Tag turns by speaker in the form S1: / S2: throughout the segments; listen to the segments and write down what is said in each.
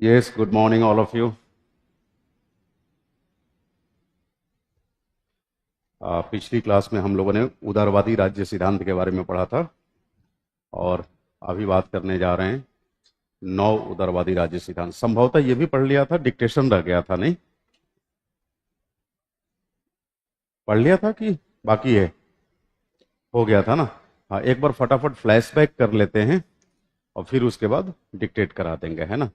S1: Yes, good morning, all of you. पिछली class में हम लोगों ने उदारवादी राज्य सिद्धांत के बारे में पढ़ा था और अभी बात करने जा रहे हैं नौ उदारवादी राज्य सिद्धांत। संभवतः ये भी पढ़ लिया था, डिक्टेशन रह गया था, नहीं पढ़ लिया था कि बाकी है? हो गया था ना। हाँ, एक बार फटाफट फ्लैशबैक कर लेते हैं और फिर उसके बाद डिक्टेट करा देंगे, है ना।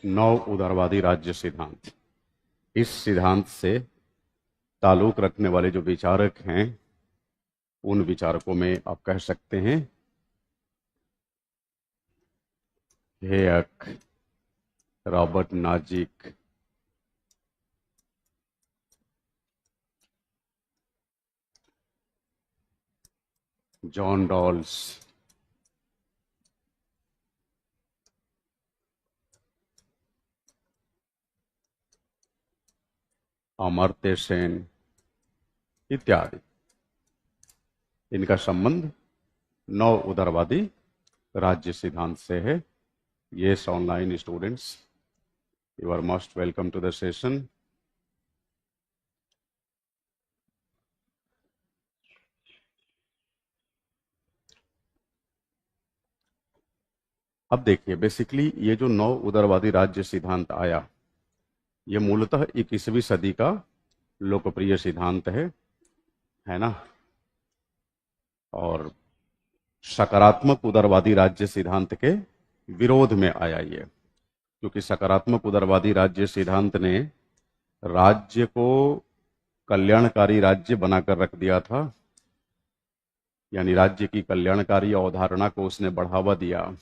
S1: नौ उदारवादी राज्य सिद्धांत। इस सिद्धांत से ताल्लुक रखने वाले जो विचारक हैं उन विचारकों में आप कह सकते हैं Hayek, Robert Nozick, John Rawls, Amartya Sen इत्यादि। इनका संबंध नौ उदारवादी राज्य सिद्धांत से है। Yes, online students, you are most welcome to the session. अब देखिए, बेसिकली ये जो नौ उदारवादी राज्य सिद्धांत आया, ये मूलतः 21वीं सदी का लोकप्रिय सिद्धांत है ना। और सकारात्मक उदारवादी राज्य सिद्धांत के विरोध में आया ये, क्योंकि सकारात्मक उदारवादी राज्य सिद्धांत ने राज्य को कल्याणकारी राज्य बनाकर रख दिया था, यानी राज्य की कल्याणकारी अवधारणा को उसने बढ़ावा दिया।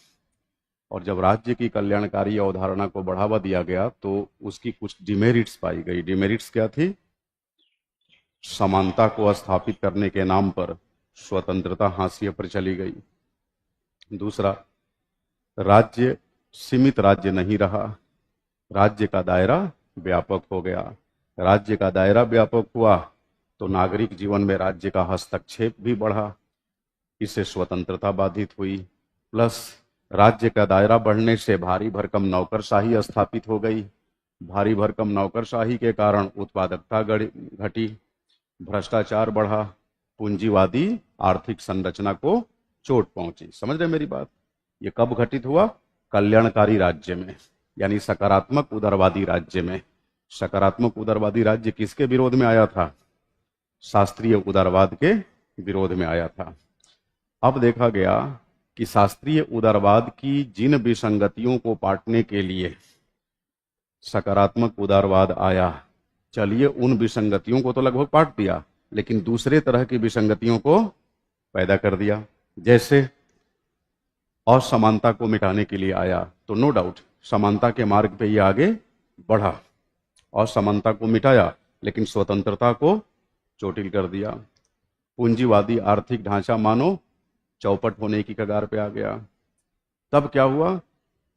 S1: और जब राज्य की कल्याणकारी अवधारणा को बढ़ावा दिया गया तो उसकी कुछ डिमेरिट्स पाई गई। डिमेरिट्स क्या थी? समानता को स्थापित करने के नाम पर स्वतंत्रता हाशिए पर चली गई। दूसरा, राज्य सीमित राज्य नहीं रहा, राज्य का दायरा व्यापक हो गया। राज्य का दायरा व्यापक हुआ तो नागरिक जीवन में राज्य का हस्तक्षेप भी बढ़ा, इससे स्वतंत्रता बाधित हुई। प्लस राज्य का दायरा बढ़ने से भारी भरकम नौकरशाही स्थापित हो गई। भारी भरकम नौकरशाही के कारण उत्पादकता घटी, भ्रष्टाचार बढ़ा, पूंजीवादी आर्थिक संरचना को चोट पहुंची। समझ रहे मेरी बात? ये कब घटित हुआ? कल्याणकारी राज्य में, यानी सकारात्मक उदारवादी राज्य में। सकारात्मक उदारवादी राज्य किसके विरोध में आया था? शास्त्रीय उदारवाद के विरोध में आया था। अब देखा गया कि शास्त्रीय उदारवाद की जिन विसंगतियों को पाटने के लिए सकारात्मक उदारवाद आया, चलिए उन विसंगतियों को तो लगभग पाट दिया, लेकिन दूसरे तरह की विसंगतियों को पैदा कर दिया। जैसे असमानता को मिटाने के लिए आया, तो नो डाउट समानता के मार्ग पे ये आगे बढ़ा। असमानता को मिटाया लेकिन स्वतंत्रता को चोटिल कर दिया। पूंजीवादी आर्थिक ढांचा मानो चौपट होने की कगार पे आ गया। तब क्या हुआ?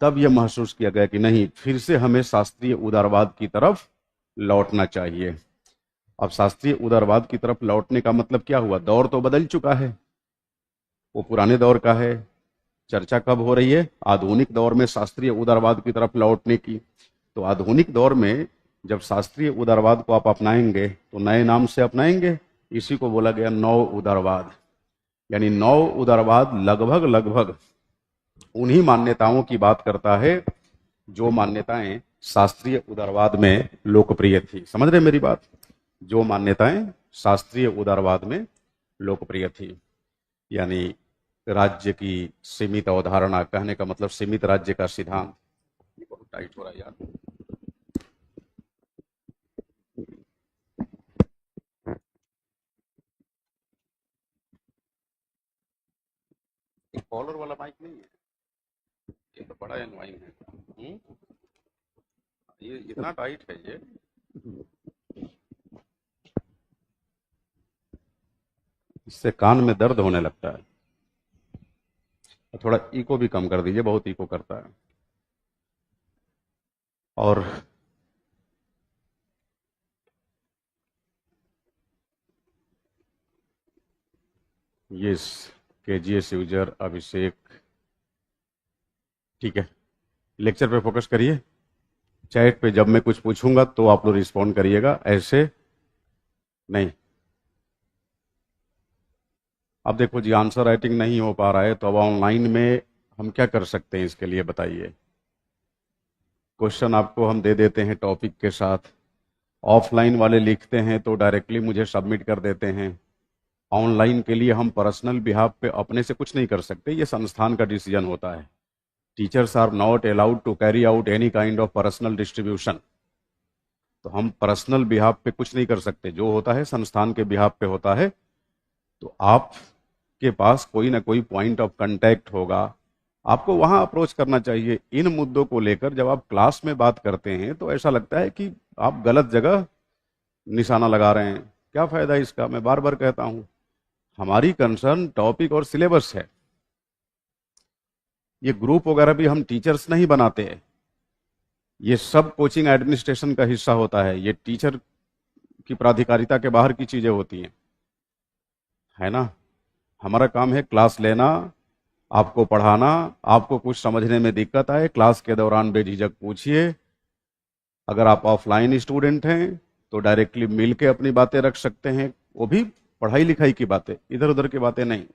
S1: तब यह महसूस किया गया कि नहीं, फिर से हमें शास्त्रीय उदारवाद की तरफ लौटना चाहिए। अब शास्त्रीय उदारवाद की तरफ लौटने का मतलब क्या हुआ? दौर तो बदल चुका है, वो पुराने दौर का है। चर्चा कब हो रही है? आधुनिक दौर में शास्त्रीय उदारवाद की तरफ लौटने की। तो आधुनिक दौर में जब शास्त्रीय उदारवाद को आप अपनाएंगे तो नए नाम से अपनाएंगे, इसी को बोला गया नौ उदारवाद। यानी नौ उदारवाद लगभग लगभग उन्हीं मान्यताओं की बात करता है जो मान्यताएं शास्त्रीय उदारवाद में लोकप्रिय थी। समझ रहे मेरी बात? जो मान्यताएं शास्त्रीय उदारवाद में लोकप्रिय थी, यानी राज्य की सीमित अवधारणा, कहने का मतलब सीमित राज्य का सिद्धांत। टाइट हो रहा है यार। कॉलर वाला माइक नहीं है, ये तो बड़ा एनवाइंग है। ये इतना टाइट है ये। इससे कान में दर्द होने लगता है। थोड़ा इको भी कम कर दीजिए, बहुत इको करता है। और ये KGS यूजर अभिषेक, ठीक है, लेक्चर पे फोकस करिए। चैट पे जब मैं कुछ पूछूंगा तो आप लोग रिस्पॉन्ड करिएगा, ऐसे नहीं। अब देखो जी, आंसर राइटिंग नहीं हो पा रहा है, तो अब ऑनलाइन में हम क्या कर सकते हैं इसके लिए बताइए। क्वेश्चन आपको हम दे देते हैं टॉपिक के साथ। ऑफलाइन वाले लिखते हैं तो डायरेक्टली मुझे सबमिट कर देते हैं। ऑनलाइन के लिए हम पर्सनल बिहाफ पे अपने से कुछ नहीं कर सकते, ये संस्थान का डिसीजन होता है। Teachers are not allowed to carry out any kind of personal distribution. तो हम पर्सनल बिहाफ पे कुछ नहीं कर सकते, जो होता है संस्थान के बिहाफ पे होता है। तो आपके पास कोई ना कोई पॉइंट ऑफ कांटेक्ट होगा, आपको वहां अप्रोच करना चाहिए। इन मुद्दों को लेकर जब आप क्लास में बात करते हैं तो ऐसा लगता है कि आप गलत जगह निशाना लगा रहे हैं। क्या फायदा इसका? मैं बार बार कहता हूं, हमारी कंसर्न टॉपिक और सिलेबस है। ये ग्रुप वगैरह भी हम टीचर्स नहीं बनाते हैं, ये सब कोचिंग एडमिनिस्ट्रेशन का हिस्सा होता है। ये टीचर की प्राधिकारिता के बाहर की चीजें होती हैं, है ना। हमारा काम है क्लास लेना, आपको पढ़ाना। आपको कुछ समझने में दिक्कत आए, क्लास के दौरान बेझिझक पूछिए। अगर आप ऑफलाइन स्टूडेंट हैं तो डायरेक्टली मिल के अपनी बातें रख सकते हैं, वो भी पढ़ाई लिखाई की बातें, इधर उधर की बातें नहीं।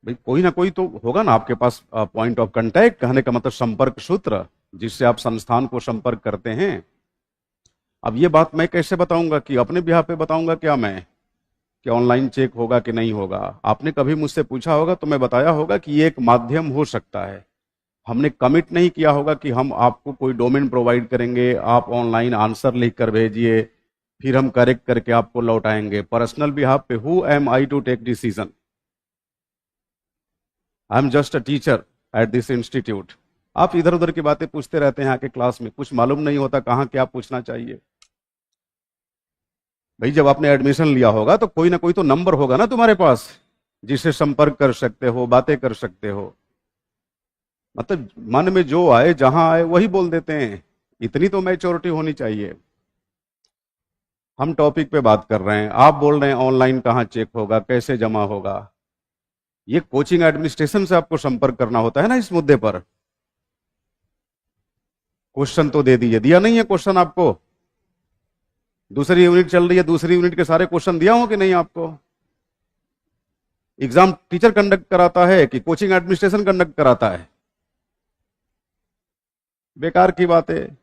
S1: भाई कोई ना कोई तो होगा ना आपके पास पॉइंट ऑफ कांटेक्ट, कहने का मतलब संपर्क सूत्र, जिससे आप संस्थान को संपर्क करते हैं। अब ये बात मैं कैसे बताऊंगा कि अपने बिहार पे बताऊंगा क्या मैं, कि ऑनलाइन चेक होगा कि नहीं होगा? आपने कभी मुझसे पूछा होगा तो मैं बताया होगा कि ये एक माध्यम हो सकता है। हमने कमिट नहीं किया होगा कि हम आपको कोई डोमेन प्रोवाइड करेंगे, आप ऑनलाइन आंसर लिख कर भेजिए, फिर हम करेक्ट करके आपको लौटाएंगे। पर्सनल बिहाफ पे who am I to take decision? I am just a teacher at this institute. आप इधर उधर की बातें पूछते रहते हैं आके क्लास में, कुछ मालूम नहीं होता कहाँ क्या पूछना चाहिए। भाई जब आपने एडमिशन लिया होगा तो कोई ना कोई तो नंबर होगा ना तुम्हारे पास, जिससे संपर्क कर सकते हो, बातें कर सकते हो। मतलब मन में जो आए, जहां आए वही बोल देते हैं। इतनी तो मैच्योरिटी होनी चाहिए। हम टॉपिक पे बात कर रहे हैं, आप बोल रहे हैं ऑनलाइन कहाँ चेक होगा, कैसे जमा होगा। ये कोचिंग एडमिनिस्ट्रेशन से आपको संपर्क करना होता है ना इस मुद्दे पर। क्वेश्चन तो दे दीजिए, दिया नहीं है क्वेश्चन आपको? दूसरी यूनिट चल रही है, दूसरी यूनिट के सारे क्वेश्चन दिया हो कि नहीं आपको? एग्जाम टीचर कंडक्ट कराता है कि कोचिंग एडमिनिस्ट्रेशन कंडक्ट कराता है? बेकार की बातें।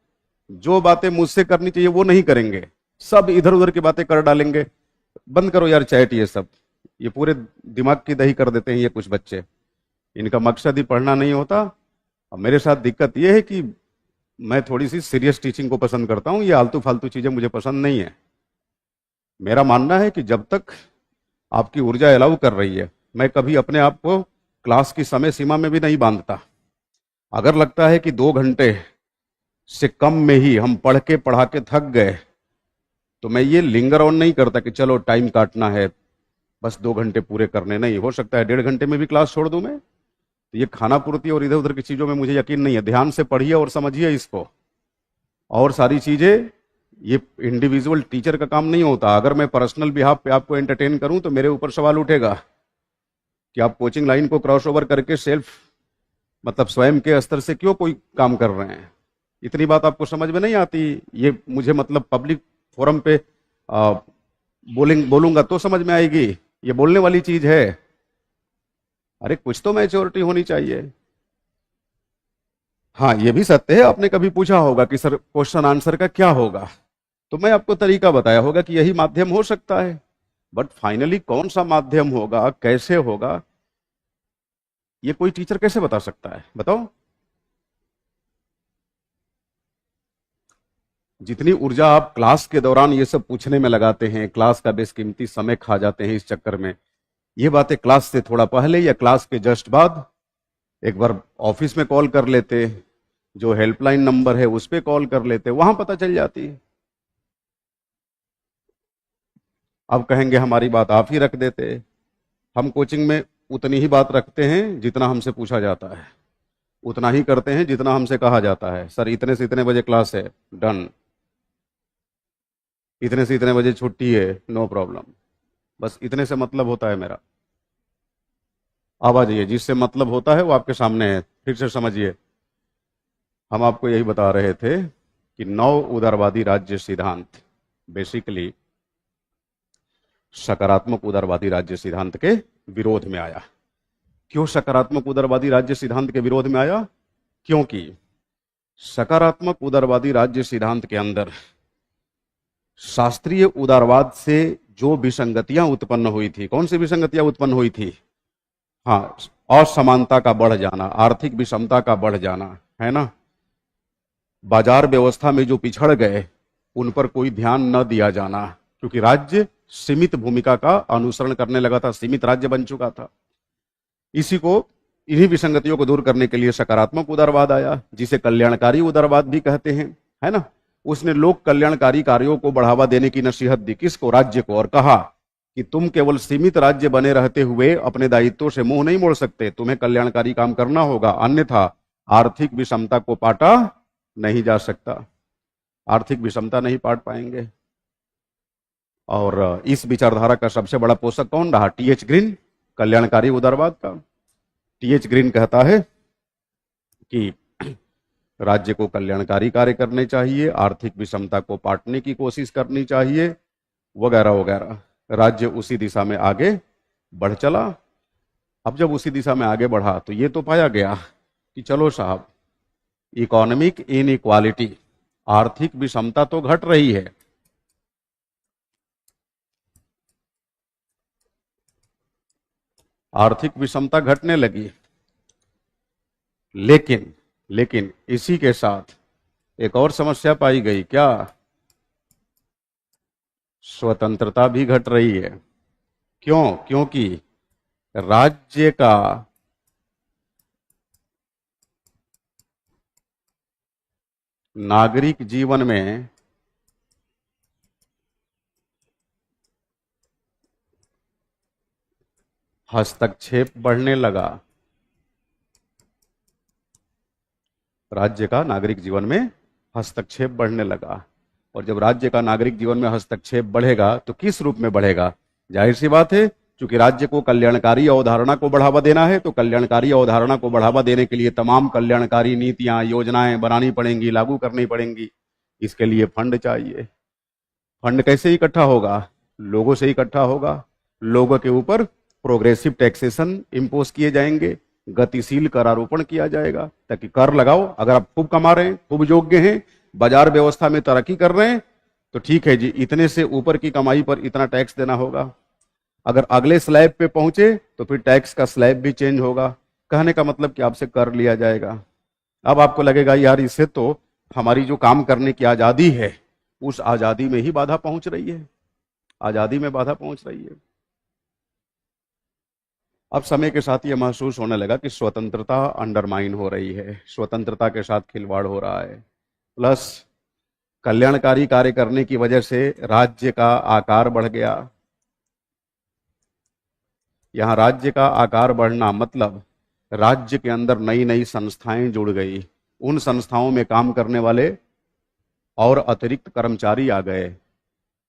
S1: जो बातें मुझसे करनी चाहिए वो नहीं करेंगे, सब इधर उधर की बातें कर डालेंगे। बंद करो यार चैट, ये सब, ये पूरे दिमाग की दही कर देते हैं ये कुछ बच्चे। इनका मकसद ही पढ़ना नहीं होता। अब मेरे साथ दिक्कत ये है कि मैं थोड़ी सी सीरियस टीचिंग को पसंद करता हूं, ये आलतू फालतू चीजें मुझे पसंद नहीं है। मेरा मानना है कि जब तक आपकी ऊर्जा अलाउ कर रही है, मैं कभी अपने आप को क्लास की समय सीमा में भी नहीं बांधता। अगर लगता है कि 2 घंटे से कम में ही हम पढ़ के पढ़ा के थक गए, तो मैं ये लिंगर ऑन नहीं करता कि चलो टाइम काटना है, बस 2 घंटे पूरे करने। नहीं, हो सकता है 1.5 घंटे में भी क्लास छोड़ दूं मैं। तो ये खाना पूर्ति और इधर उधर की चीजों में मुझे यकीन नहीं है। ध्यान से पढ़िए और समझिए इसको। और सारी चीजें, ये इंडिविजुअल टीचर का काम नहीं होता। अगर मैं पर्सनल बिहाफ पे आपको एंटरटेन करूं तो मेरे ऊपर सवाल उठेगा कि आप कोचिंग लाइन को क्रॉस ओवर करके सेल्फ, मतलब स्वयं के स्तर से क्यों कोई काम कर रहे हैं। इतनी बात आपको समझ में नहीं आती। ये मुझे मतलब पब्लिक फोरम पे बोलूंगा तो समझ में आएगी, ये बोलने वाली चीज है। अरे कुछ तो मैच्योरिटी होनी चाहिए। हाँ ये भी सत्य है, आपने कभी पूछा होगा कि सर क्वेश्चन आंसर का क्या होगा, तो मैं आपको तरीका बताया होगा कि यही माध्यम हो सकता है। बट फाइनली कौन सा माध्यम होगा, कैसे होगा, ये कोई टीचर कैसे बता सकता है, बताओ? जितनी ऊर्जा आप क्लास के दौरान ये सब पूछने में लगाते हैं, क्लास का बेशकीमती समय खा जाते हैं इस चक्कर में, ये बातें क्लास से थोड़ा पहले या क्लास के जस्ट बाद एक बार ऑफिस में कॉल कर लेते, जो हेल्पलाइन नंबर है उस पर कॉल कर लेते, वहां पता चल जाती है। अब कहेंगे हमारी बात आप ही रख देते। हम कोचिंग में उतनी ही बात रखते हैं जितना हमसे पूछा जाता है, उतना ही करते हैं जितना हमसे कहा जाता है। सर इतने से इतने बजे क्लास है, डन। इतने से इतने बजे छुट्टी है, नो प्रॉब्लम। बस इतने से मतलब होता है मेरा। अब आ जाइए, जिससे मतलब होता है वो आपके सामने है, फिर से समझिए। हम आपको यही बता रहे थे कि 9 उदारवादी राज्य सिद्धांत बेसिकली सकारात्मक उदारवादी राज्य सिद्धांत के विरोध में आया। क्यों सकारात्मक उदारवादी राज्य सिद्धांत के विरोध में आया? क्योंकि सकारात्मक उदारवादी राज्य सिद्धांत के अंदर शास्त्रीय उदारवाद से जो विसंगतियां उत्पन्न हुई थी, कौन सी विसंगतियां उत्पन्न हुई थी? हाँ, असमानता का बढ़ जाना, आर्थिक विषमता का बढ़ जाना, है ना। बाजार व्यवस्था में जो पिछड़ गए उन पर कोई ध्यान न दिया जाना, क्योंकि राज्य सीमित भूमिका का अनुसरण करने लगा था, सीमित राज्य बन चुका था। इन्हीं विसंगतियों को दूर करने के लिए सकारात्मक उदारवाद आया, जिसे कल्याणकारी उदारवाद भी कहते हैं, है ना। उसने लोक कल्याणकारी कार्यों को बढ़ावा देने की नसीहत दी, किसको? राज्य को। और कहा कि तुम केवल सीमित राज्य बने रहते हुए अपने दायित्वों से मुंह नहीं मोड़ सकते, तुम्हें कल्याणकारी काम करना होगा, अन्यथा आर्थिक विषमता को पाटा नहीं जा सकता। आर्थिक विषमता नहीं पाट पाएंगे। और इस विचारधारा का सबसे बड़ा पोषक कौन रहा? टीएच ग्रीन, कल्याणकारी उदारवाद का। टीएच ग्रीन कहता है कि राज्य को कल्याणकारी कार्य करने चाहिए, आर्थिक विषमता को पाटने की कोशिश करनी चाहिए, वगैरह वगैरह। राज्य उसी दिशा में आगे बढ़ चला। अब जब उसी दिशा में आगे बढ़ा तो ये तो पाया गया कि चलो साहब, इकोनॉमिक इनइक्वालिटी, आर्थिक विषमता तो घट रही है, आर्थिक विषमता घटने लगी, लेकिन इसी के साथ एक और समस्या पाई गई। क्या? स्वतंत्रता भी घट रही है। क्यों? क्योंकि राज्य का नागरिक जीवन में हस्तक्षेप बढ़ने लगा। राज्य का नागरिक जीवन में हस्तक्षेप बढ़ने लगा। और जब राज्य का नागरिक जीवन में हस्तक्षेप बढ़ेगा तो किस रूप में बढ़ेगा? जाहिर सी बात है, क्योंकि राज्य को कल्याणकारी अवधारणा को बढ़ावा देना है, तो कल्याणकारी अवधारणा को बढ़ावा देने के लिए तमाम कल्याणकारी नीतियां, योजनाएं बनानी पड़ेंगी, लागू करनी पड़ेंगी। इसके लिए फंड चाहिए। फंड कैसे इकट्ठा होगा? लोगों से इकट्ठा होगा। लोगों के ऊपर प्रोग्रेसिव टैक्सेशन इंपोज किए जाएंगे, गतिशील करारोपण किया जाएगा, ताकि कर लगाओ। अगर आप खूब कमा रहे हैं, खूब योग्य हैं, बाजार व्यवस्था में तरक्की कर रहे हैं, तो ठीक है जी, इतने से ऊपर की कमाई पर इतना टैक्स देना होगा। अगर अगले स्लैब पे पहुंचे तो फिर टैक्स का स्लैब भी चेंज होगा। कहने का मतलब कि आपसे कर लिया जाएगा। अब आपको लगेगा यार, इससे तो हमारी जो काम करने की आजादी है, उस आजादी में ही बाधा पहुंच रही है, आजादी में बाधा पहुंच रही है। अब समय के साथ ये महसूस होने लगा कि स्वतंत्रता अंडरमाइन हो रही है, स्वतंत्रता के साथ खिलवाड़ हो रहा है। प्लस कल्याणकारी कार्य करने की वजह से राज्य का आकार बढ़ गया। यहां राज्य का आकार बढ़ना मतलब राज्य के अंदर नई नई संस्थाएं जुड़ गई, उन संस्थाओं में काम करने वाले और अतिरिक्त कर्मचारी आ गए।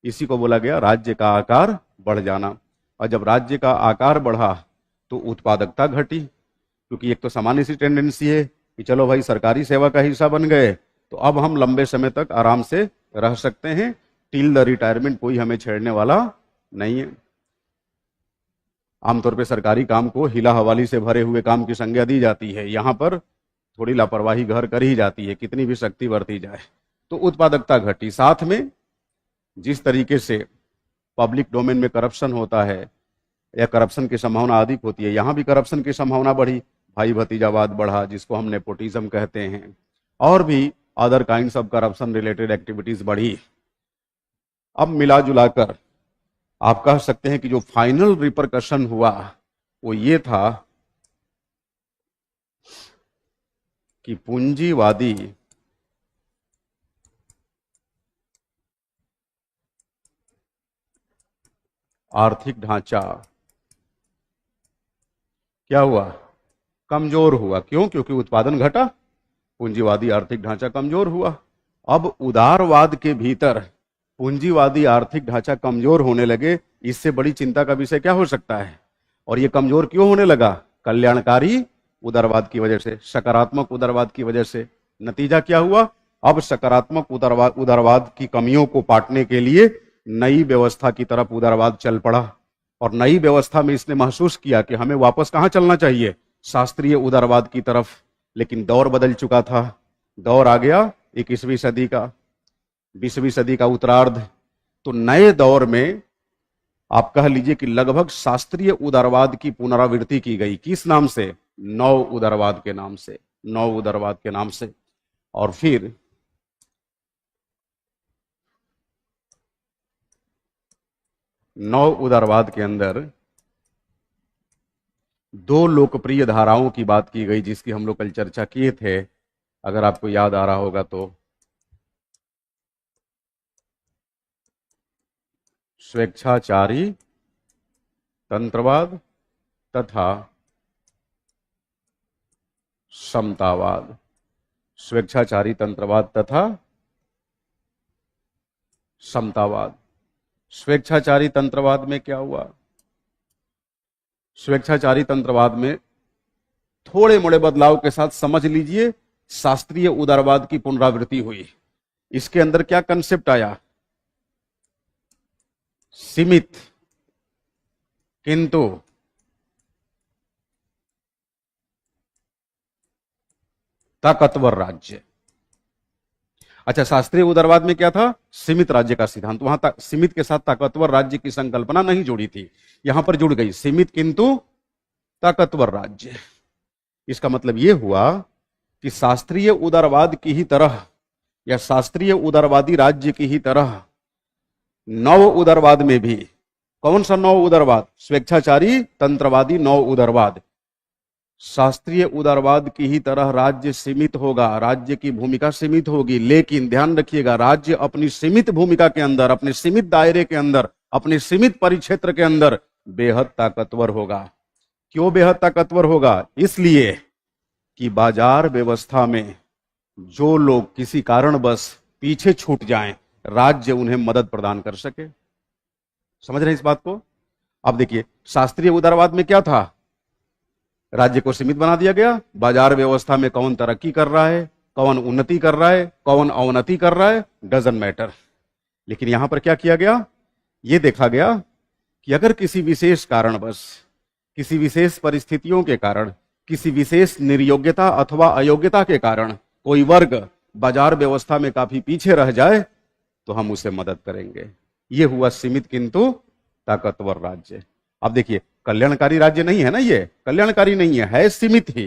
S1: इसी को बोला गया राज्य का आकार बढ़ जाना। और जब राज्य का आकार बढ़ा तो उत्पादकता घटी, क्योंकि एक तो सामान्य सी टेंडेंसी है कि चलो भाई सरकारी सेवा का हिस्सा बन गए तो अब हम लंबे समय तक आराम से रह सकते हैं, टिल द रिटायरमेंट कोई हमें छेड़ने वाला नहीं है। आमतौर पे सरकारी काम को हिला हवाली से भरे हुए काम की संज्ञा दी जाती है, यहां पर थोड़ी लापरवाही घर कर ही जाती है, कितनी भी शक्ति बरती जाए। तो उत्पादकता घटी। साथ में जिस तरीके से पब्लिक डोमेन में करप्शन होता है या करप्शन की संभावना अधिक होती है, यहां भी करप्शन की संभावना बढ़ी। भाई भतीजावाद बढ़ा, जिसको हम नेपोटिज्म कहते हैं, और भी other kinds of corruption related activities बढ़ी। अब मिला जुलाकर आप कह सकते हैं कि जो फाइनल रिपरकशन हुआ वो ये था कि पूंजीवादी आर्थिक ढांचा क्या हुआ, कमजोर हुआ। क्यों? क्योंकि उत्पादन घटा, पूंजीवादी आर्थिक ढांचा कमजोर हुआ। अब उदारवाद के भीतर पूंजीवादी आर्थिक ढांचा कमजोर होने लगे, इससे बड़ी चिंता का विषय क्या हो सकता है? और ये कमजोर क्यों होने लगा? कल्याणकारी उदारवाद की वजह से, सकारात्मक उदारवाद की वजह से। नतीजा क्या हुआ? अब सकारात्मक उदारवाद की कमियों को पाटने के लिए नई व्यवस्था की तरफ उदारवाद चल पड़ा, और नई व्यवस्था में इसने महसूस किया कि हमें वापस कहां चलना चाहिए? शास्त्रीय उदारवाद की तरफ। लेकिन दौर बदल चुका था, दौर आ गया 21वीं सदी का, 20वीं सदी का उत्तरार्ध। तो नए दौर में आप कह लीजिए कि लगभग शास्त्रीय उदारवाद की पुनरावृत्ति की गई। किस नाम से? नव उदारवाद के नाम से, नव उदारवाद के नाम से। और फिर नव उदारवाद के अंदर दो लोकप्रिय धाराओं की बात की गई, जिसकी हम लोग कल चर्चा किए थे, अगर आपको याद आ रहा होगा तो। स्वेच्छाचारी तंत्रवाद तथा समतावाद। स्वेच्छाचारी तंत्रवाद तथा समतावाद। स्वेच्छाचारी तंत्रवाद में क्या हुआ? स्वेच्छाचारी तंत्रवाद में थोड़े मोड़े बदलाव के साथ समझ लीजिए शास्त्रीय उदारवाद की पुनरावृत्ति हुई। इसके अंदर क्या कंसेप्ट आया? सीमित किंतु ताकतवर राज्य। अच्छा, शास्त्रीय उदारवाद में क्या था? सीमित राज्य का सिद्धांत। वहां तक सीमित के साथ ताकतवर राज्य की संकल्पना नहीं जुड़ी थी, यहां पर जुड़ गई, सीमित किंतु ताकतवर राज्य। इसका मतलब यह हुआ कि शास्त्रीय उदारवाद की ही तरह, या शास्त्रीय उदारवादी राज्य की ही तरह, नव उदारवाद में भी, कौन सा नव उदारवाद? स्वेच्छाचारी तंत्रवादी नव उदारवाद। शास्त्रीय उदारवाद की ही तरह राज्य सीमित होगा, राज्य की भूमिका सीमित होगी, लेकिन ध्यान रखिएगा, राज्य अपनी सीमित भूमिका के अंदर, अपने सीमित दायरे के अंदर, अपने सीमित परिक्षेत्र के अंदर बेहद ताकतवर होगा। क्यों बेहद ताकतवर होगा? इसलिए कि बाजार व्यवस्था में जो लोग किसी कारणवश पीछे छूट जाएं, राज्य उन्हें मदद प्रदान कर सके। समझ रहे हैं इस बात को? अब देखिए, शास्त्रीय उदारवाद में क्या था? राज्य को सीमित बना दिया गया, बाजार व्यवस्था में कौन तरक्की कर रहा है, कौन उन्नति कर रहा है, कौन अवनति कर रहा है, डजंट मैटर। लेकिन यहां पर क्या किया गया? यह देखा गया कि अगर किसी विशेष कारणवश, किसी विशेष परिस्थितियों के कारण, किसी विशेष निर्योग्यता अथवा अयोग्यता के कारण कोई वर्ग बाजार व्यवस्था में काफी पीछे रह जाए, तो हम उसे मदद करेंगे। यह हुआ सीमित किंतु ताकतवर राज्य। अब देखिए, कल्याणकारी राज्य नहीं है ना, ये कल्याणकारी नहीं है सीमित ही,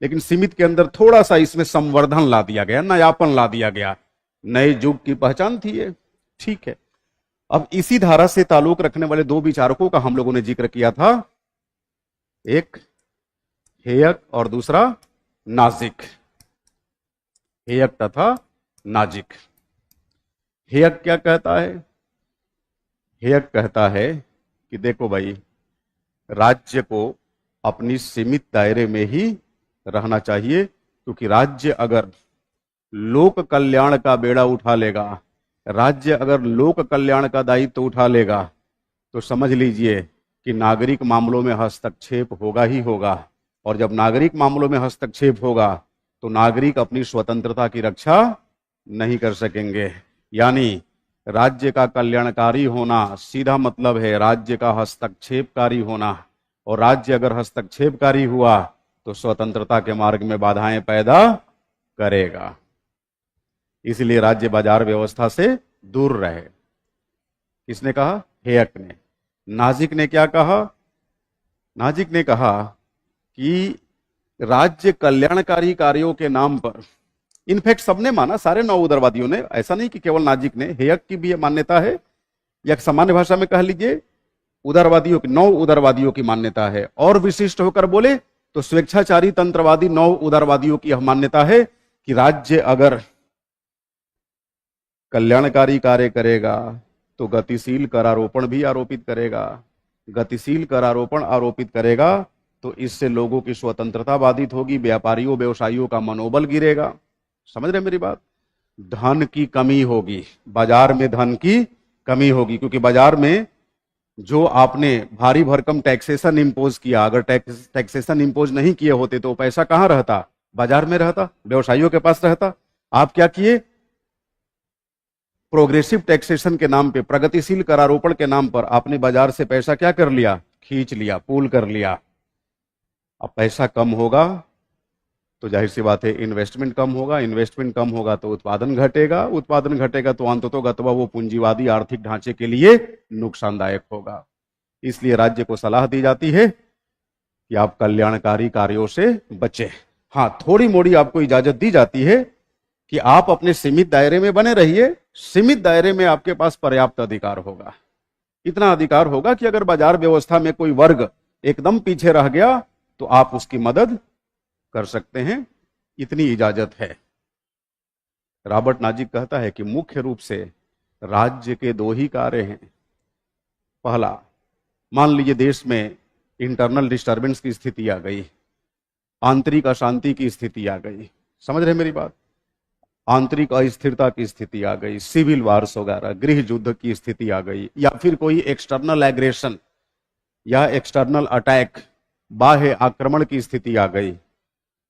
S1: लेकिन सीमित के अंदर थोड़ा सा इसमें संवर्धन ला दिया गया, नयापन ला दिया गया, नए युग की पहचान थी ये। ठीक है, अब इसी धारा से ताल्लुक रखने वाले दो विचारकों का हम लोगों ने जिक्र किया था, एक हेयक और दूसरा नाजिक। हेयक तथा नाजिक। हेयक क्या कहता है? हेयक कहता है कि देखो भाई, राज्य को अपनी सीमित दायरे में ही रहना चाहिए, क्योंकि राज्य अगर लोक कल्याण का बेड़ा उठा लेगा, राज्य अगर लोक कल्याण का दायित्व उठा लेगा, तो समझ लीजिए कि नागरिक मामलों में हस्तक्षेप होगा ही होगा। और जब नागरिक मामलों में हस्तक्षेप होगा तो नागरिक अपनी स्वतंत्रता की रक्षा नहीं कर सकेंगे। यानी राज्य का कल्याणकारी होना सीधा मतलब है राज्य का हस्तक्षेपकारी होना, और राज्य अगर हस्तक्षेपकारी हुआ तो स्वतंत्रता के मार्ग में बाधाएं पैदा करेगा। इसलिए राज्य बाजार व्यवस्था से दूर रहे। किसने कहा? हेयक ने। नाजिक ने क्या कहा? नाजिक ने कहा कि राज्य कल्याणकारी कार्यों के नाम पर, इनफैक्ट सबने माना, सारे नौ उदारवादियों ने, ऐसा नहीं कि केवल नाजिक ने, हेयक की भी ये मान्यता है, या सामान्य भाषा में कह लीजिए उदारवादियों की, नौ उदारवादियों की मान्यता है। और विशिष्ट होकर बोले तो स्वेच्छाचारी तंत्रवादी नौ उदारवादियों की यह मान्यता है कि राज्य अगर कल्याणकारी कार्य करेगा तो गतिशील करारोपण भी आरोपित करेगा, गतिशील करारोपण आरोपित करेगा तो इससे लोगों की स्वतंत्रता बाधित होगी, व्यापारियों व्यवसायियों का मनोबल गिरेगा। समझ रहे मेरी बात? धन की कमी होगी, बाजार में धन की कमी होगी, क्योंकि बाजार में जो आपने भारी भरकम टैक्सेशन इंपोज किया, अगर टैक्सेशन इंपोज नहीं किए होते तो पैसा कहां रहता? बाजार में रहता, व्यवसायियों के पास रहता। आप क्या किए? प्रोग्रेसिव टैक्सेशन के नाम पे, प्रगतिशील करारोपण के नाम पर आपने बाजार से पैसा क्या कर लिया? खींच लिया, पूल कर लिया। अब पैसा कम होगा तो जाहिर सी बात है इन्वेस्टमेंट कम होगा, इन्वेस्टमेंट कम होगा तो उत्पादन घटेगा, उत्पादन घटेगा तो अंततोगत्वा वो पूंजीवादी आर्थिक ढांचे के लिए नुकसानदायक होगा। इसलिए राज्य को सलाह दी जाती है कि आप कल्याणकारी कार्यों से बचें। हाँ, थोड़ी मोड़ी आपको इजाजत दी जाती है कि आप अपने सीमित दायरे में बने रहिए, सीमित दायरे में आपके पास पर्याप्त अधिकार होगा। इतना अधिकार होगा कि अगर बाजार व्यवस्था में कोई वर्ग एकदम पीछे रह गया तो आप उसकी मदद कर सकते हैं, इतनी इजाजत है। रॉबर्ट नाजिक कहता है कि मुख्य रूप से राज्य के दो ही कार्य हैं। पहला, मान लीजिए देश में इंटरनल डिस्टर्बेंस की स्थिति आ गई, आंतरिक अशांति की स्थिति आ गई, समझ रहे मेरी बात? आंतरिक अस्थिरता की स्थिति आ गई, सिविल वार्स वगैरह, गृह युद्ध की स्थिति आ गई, या फिर कोई एक्सटर्नल एग्रेशन या एक्सटर्नल अटैक, बाह्य आक्रमण की स्थिति आ गई,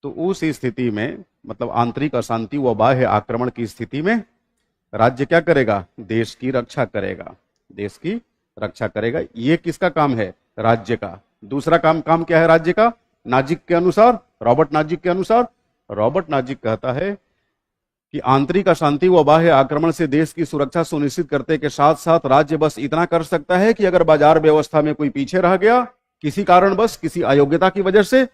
S1: तो उस स्थिति में, मतलब आंतरिक अशांति व बाह्य आक्रमण की स्थिति में राज्य क्या करेगा? देश की रक्षा करेगा, देश की रक्षा करेगा। ये किसका काम है? राज्य का। दूसरा काम क्या है राज्य का? नाजिक के अनुसार, रॉबर्ट नाजिक के अनुसार, रॉबर्ट नाजिक कहता है कि आंतरिक अशांति व बाह्य आक्रमण से देश की सुरक्षा सुनिश्चित करने के साथ साथ राज्य बस इतना कर सकता है कि अगर बाजार व्यवस्था में कोई पीछे रह गया किसी कारणवश, किसी अयोग्यता की वजह से,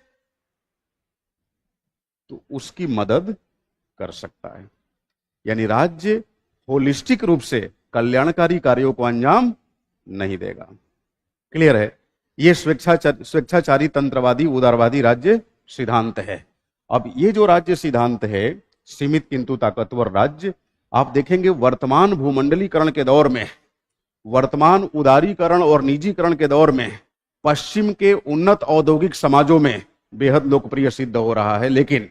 S1: तो उसकी मदद कर सकता है। यानी राज्य होलिस्टिक रूप से कल्याणकारी कार्यों को अंजाम नहीं देगा। क्लियर है? यह स्वेच्छाचारी तंत्रवादी उदारवादी राज्य सिद्धांत है। अब ये जो राज्य सिद्धांत है, सीमित किंतु ताकतवर राज्य, आप देखेंगे वर्तमान भूमंडलीकरण के दौर में, वर्तमान उदारीकरण और निजीकरण के दौर में पश्चिम के उन्नत औद्योगिक समाजों में बेहद लोकप्रिय सिद्ध हो रहा है, लेकिन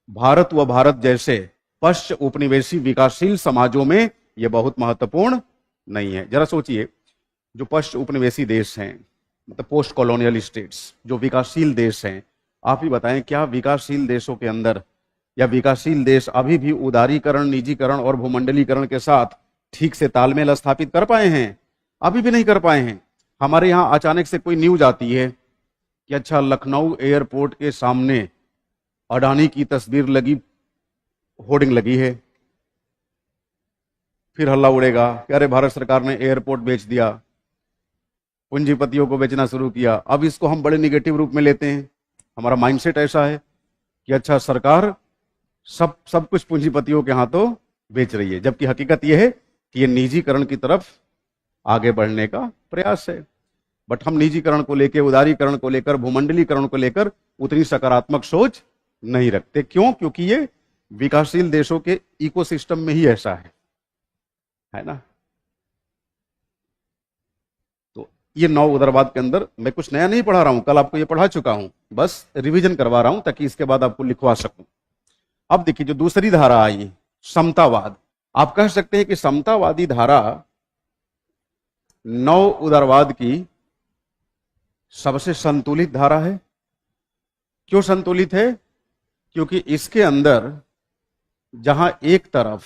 S1: भारत व भारत जैसे पश्च उपनिवेशी विकासशील समाजों में यह बहुत महत्वपूर्ण नहीं है। जरा सोचिए, जो पश्च उपनिवेशी देश हैं, मतलब पोस्ट कॉलोनियल स्टेट्स, जो विकासशील देश हैं, आप ही बताएं क्या विकासशील देशों के अंदर या विकासशील देश अभी भी उदारीकरण, निजीकरण और भूमंडलीकरण के साथ ठीक से तालमेल स्थापित कर पाए हैं? अभी भी नहीं कर पाए हैं। हमारे यहां अचानक से कोई न्यूज आती है कि अच्छा लखनऊ एयरपोर्ट के सामने अडानी की तस्वीर लगी, होर्डिंग लगी है, फिर हल्ला उड़ेगा कि अरे भारत सरकार ने एयरपोर्ट बेच दिया, पूंजीपतियों को बेचना शुरू किया। अब इसको हम बड़े निगेटिव रूप में लेते हैं। हमारा माइंडसेट ऐसा है कि अच्छा सरकार सब कुछ पूंजीपतियों के हाथों बेच रही है, जबकि हकीकत यह है कि यह निजीकरण की तरफ आगे बढ़ने का प्रयास है। बट हम निजीकरण को लेकर, उदारीकरण को लेकर, भूमंडलीकरण को लेकर उतनी सकारात्मक सोच नहीं रखते। क्यों? क्योंकि ये विकासशील देशों के इकोसिस्टम में ही ऐसा है ना। तो ये नौ उदारवाद के अंदर मैं कुछ नया नहीं पढ़ा रहा हूं, कल आपको ये पढ़ा चुका हूं, बस रिवीजन करवा रहा हूं ताकि इसके बाद आपको लिखवा सकूं। अब देखिए, जो दूसरी धारा आई समतावाद, आप कह सकते हैं कि समतावादी धारा नौ उदारवाद की सबसे संतुलित धारा है। क्यों संतुलित है? क्योंकि इसके अंदर जहां एक तरफ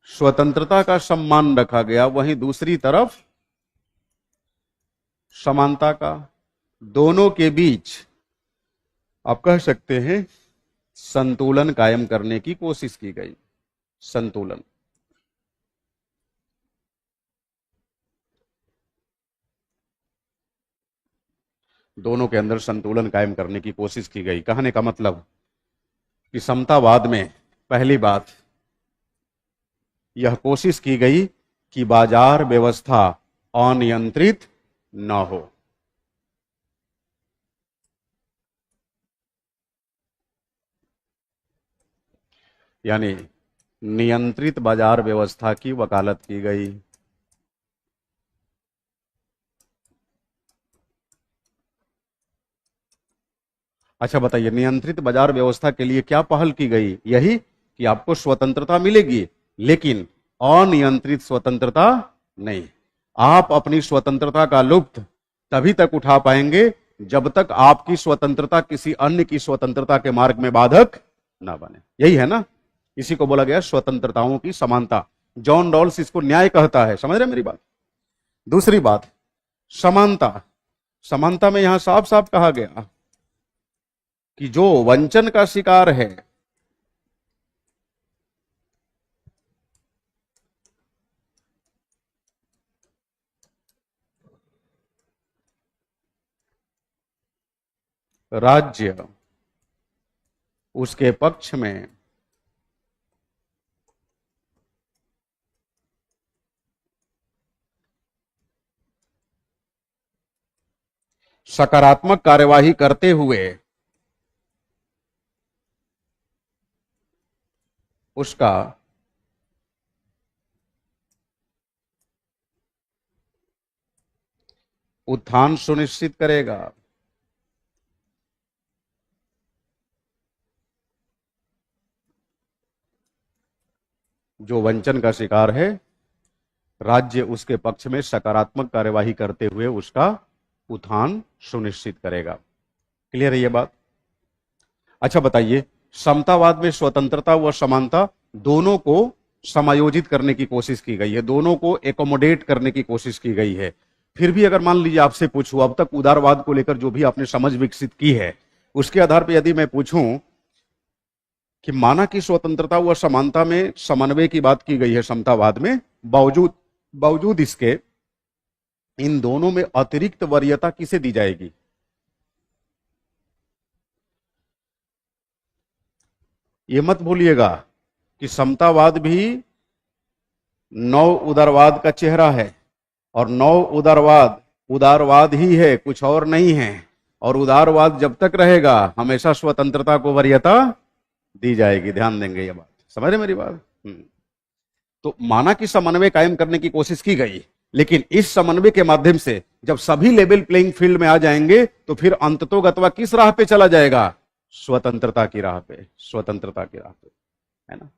S1: स्वतंत्रता का सम्मान रखा गया, वहीं दूसरी तरफ समानता का, दोनों के बीच आप कह सकते हैं संतुलन कायम करने की कोशिश की गई। संतुलन। दोनों के अंदर संतुलन कायम करने की कोशिश की गई। कहने का मतलब कि समतावाद में पहली बात यह कोशिश की गई कि बाजार व्यवस्था अनियंत्रित न हो। यानी नियंत्रित बाजार व्यवस्था की वकालत की गई। अच्छा बताइए, नियंत्रित बाजार व्यवस्था के लिए क्या पहल की गई? यही कि आपको स्वतंत्रता मिलेगी, लेकिन अनियंत्रित स्वतंत्रता नहीं। आप अपनी स्वतंत्रता का लुत्फ तभी तक उठा पाएंगे जब तक आपकी स्वतंत्रता किसी अन्य की स्वतंत्रता के मार्ग में बाधक ना बने। यही है ना, इसी को बोला गया स्वतंत्रताओं की समानता। जॉन रॉल्स इसको न्याय कहता है। समझ रहे मेरी बात? दूसरी बात, समानता। समानता में यहां साफ साफ कहा गया कि जो वंचन का शिकार है, राज्य उसके पक्ष में सकारात्मक कार्यवाही करते हुए उसका उत्थान सुनिश्चित करेगा। जो वंचन का शिकार है, राज्य उसके पक्ष में सकारात्मक कार्यवाही करते हुए उसका उत्थान सुनिश्चित करेगा। क्लियर है ये बात? अच्छा बताइए, समतावाद में स्वतंत्रता व समानता दोनों को समायोजित करने की कोशिश की गई है, दोनों को एकोमोडेट करने की कोशिश की गई है। फिर भी अगर मान लीजिए आपसे पूछूं, अब तक उदारवाद को लेकर जो भी आपने समझ विकसित की है, उसके आधार पर यदि मैं पूछूं कि माना कि स्वतंत्रता व समानता में समन्वय की बात की गई है समतावाद में, बावजूद बावजूद इसके इन दोनों में अतिरिक्त वरीयता किसे दी जाएगी? ये मत भूलिएगा कि समतावाद भी नव उदारवाद का चेहरा है, और नव उदारवाद उदारवाद ही है, कुछ और नहीं है। और उदारवाद जब तक रहेगा हमेशा स्वतंत्रता को वरीयता दी जाएगी। ध्यान देंगे ये बात। समझ रहे मेरी बात? तो माना कि समन्वय कायम करने की कोशिश की गई, लेकिन इस समन्वय के माध्यम से जब सभी लेवल प्लेइंग फील्ड में आ जाएंगे तो फिर अंततोगत्वा किस राह पे चला जाएगा? स्वतंत्रता की राह पे, स्वतंत्रता की राह पे, है ना?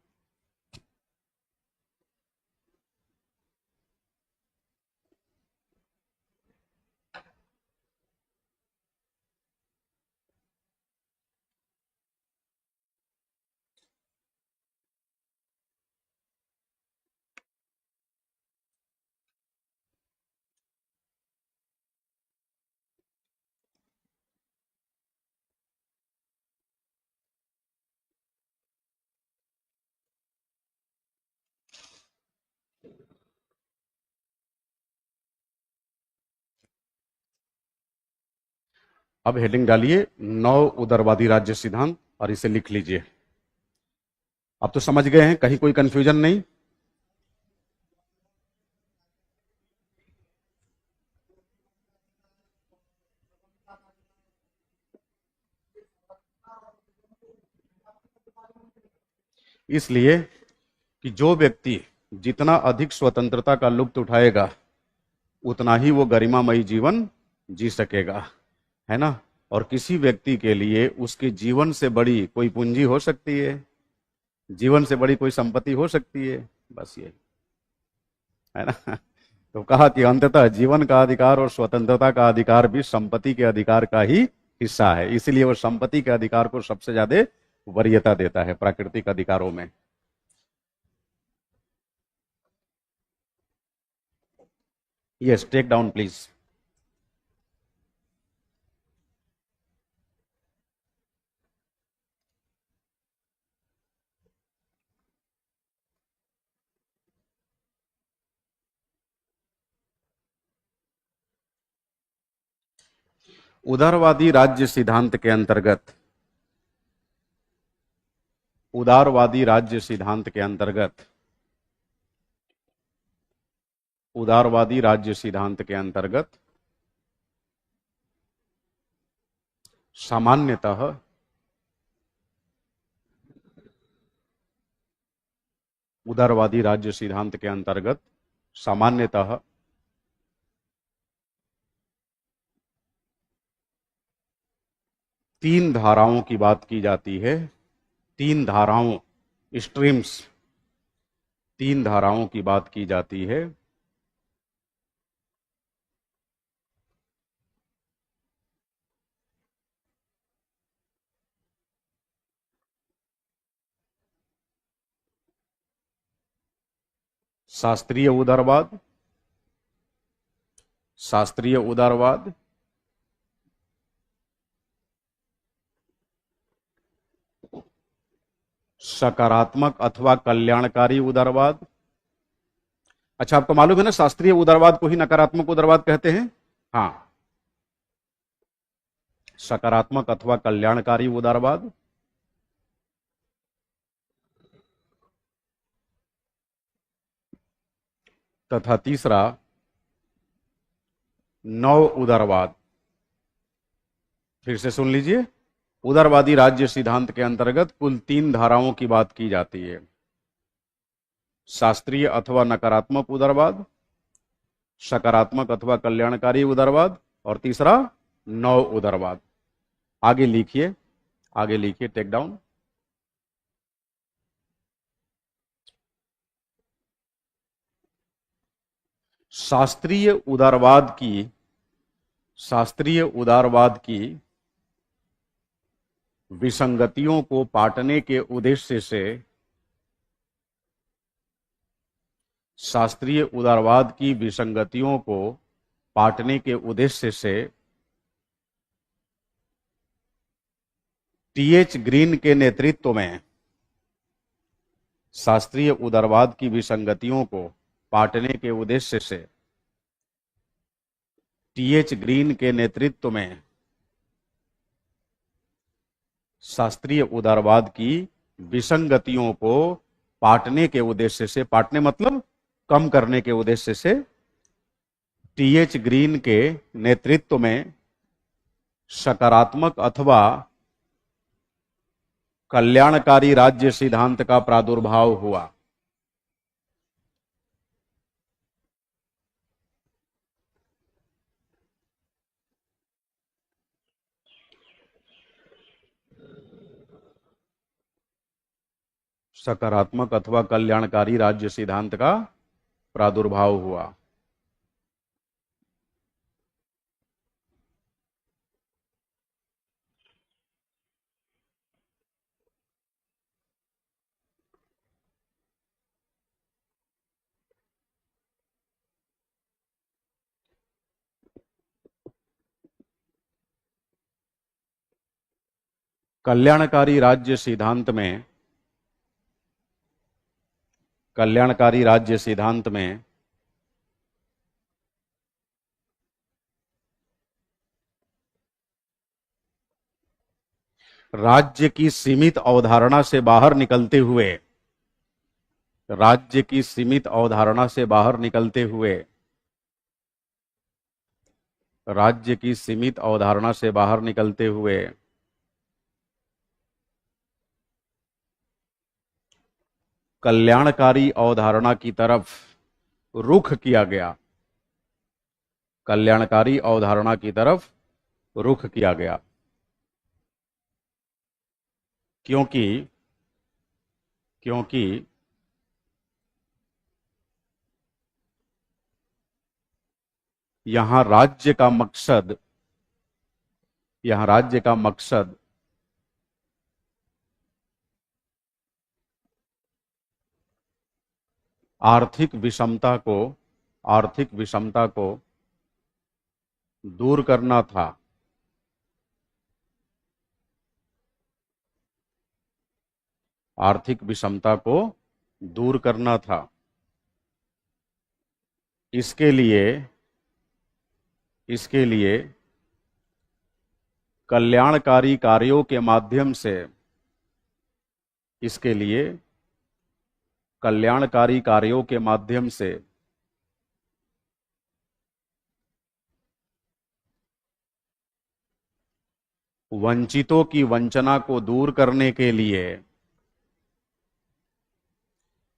S1: अब हेडिंग डालिए नव उदारवादी राज्य सिद्धांत और इसे लिख लीजिए। अब तो समझ गए हैं, कहीं कोई कंफ्यूजन नहीं? इसलिए कि जो व्यक्ति जितना अधिक स्वतंत्रता का लुत्फ उठाएगा उतना ही वो गरिमामयी जीवन जी सकेगा, है ना? और किसी व्यक्ति के लिए उसके जीवन से बड़ी कोई पूंजी हो सकती है, जीवन से बड़ी कोई संपत्ति हो सकती है, बस ये, है ना? तो कहा कि अंततः जीवन का अधिकार और स्वतंत्रता का अधिकार भी संपत्ति के अधिकार का ही हिस्सा है, इसलिए वो संपत्ति के अधिकार को सबसे ज्यादा वरीयता देता है प्राकृतिक अधिकारों में। Yes, take down please. उदारवादी राज्य सिद्धांत के अंतर्गत, उदारवादी राज्य सिद्धांत के अंतर्गत, उदारवादी राज्य सिद्धांत के अंतर्गत सामान्यतः उदारवादी राज्य सिद्धांत के अंतर्गत सामान्यतः तीन धाराओं की बात की जाती है। तीन धाराओं, स्ट्रीम्स, तीन धाराओं की बात की जाती है। शास्त्रीय उदारवाद, शास्त्रीय उदारवाद, सकारात्मक अथवा कल्याणकारी उदारवाद। अच्छा, आपको मालूम है ना शास्त्रीय उदारवाद को ही नकारात्मक उदारवाद कहते हैं। हाँ, सकारात्मक अथवा कल्याणकारी उदारवाद, तथा तीसरा नव उदारवाद। फिर से सुन लीजिए, उदारवादी राज्य सिद्धांत के अंतर्गत कुल तीन धाराओं की बात की जाती है। शास्त्रीय अथवा नकारात्मक उदारवाद, सकारात्मक अथवा कल्याणकारी उदारवाद, और तीसरा नव उदारवाद। आगे लिखिए, आगे लिखिए, टेक डाउन। शास्त्रीय उदारवाद की, शास्त्रीय उदारवाद की विसंगतियों को पाटने के उद्देश्य से, शास्त्रीय उदारवाद की विसंगतियों को पाटने के उद्देश्य से टीएच ग्रीन के नेतृत्व में, शास्त्रीय उदारवाद की विसंगतियों को पाटने के उद्देश्य से टीएच ग्रीन के नेतृत्व में शास्त्रीय उदारवाद की विसंगतियों को पाटने के उद्देश्य से, पाटने मतलब कम करने के उद्देश्य से, टीएच ग्रीन के नेतृत्व में सकारात्मक अथवा कल्याणकारी राज्य सिद्धांत का प्रादुर्भाव हुआ। सकारात्मक अथवा कल्याणकारी राज्य सिद्धांत का प्रादुर्भाव हुआ। कल्याणकारी राज्य सिद्धांत में, कल्याणकारी राज्य सिद्धांत में राज्य की सीमित अवधारणा से बाहर निकलते हुए, राज्य की सीमित अवधारणा से बाहर निकलते हुए, राज्य की सीमित अवधारणा से बाहर निकलते हुए कल्याणकारी अवधारणा की तरफ रुख किया गया, कल्याणकारी अवधारणा की तरफ रुख किया गया। क्योंकि क्योंकि यहां राज्य का मकसद, यहां राज्य का मकसद आर्थिक विषमता को, आर्थिक विषमता को दूर करना था। आर्थिक विषमता को दूर करना था। इसके लिए कल्याणकारी कार्यों के माध्यम से, इसके लिए कल्याणकारी कार्यों के माध्यम से वंचितों की वंचना को दूर करने के लिए,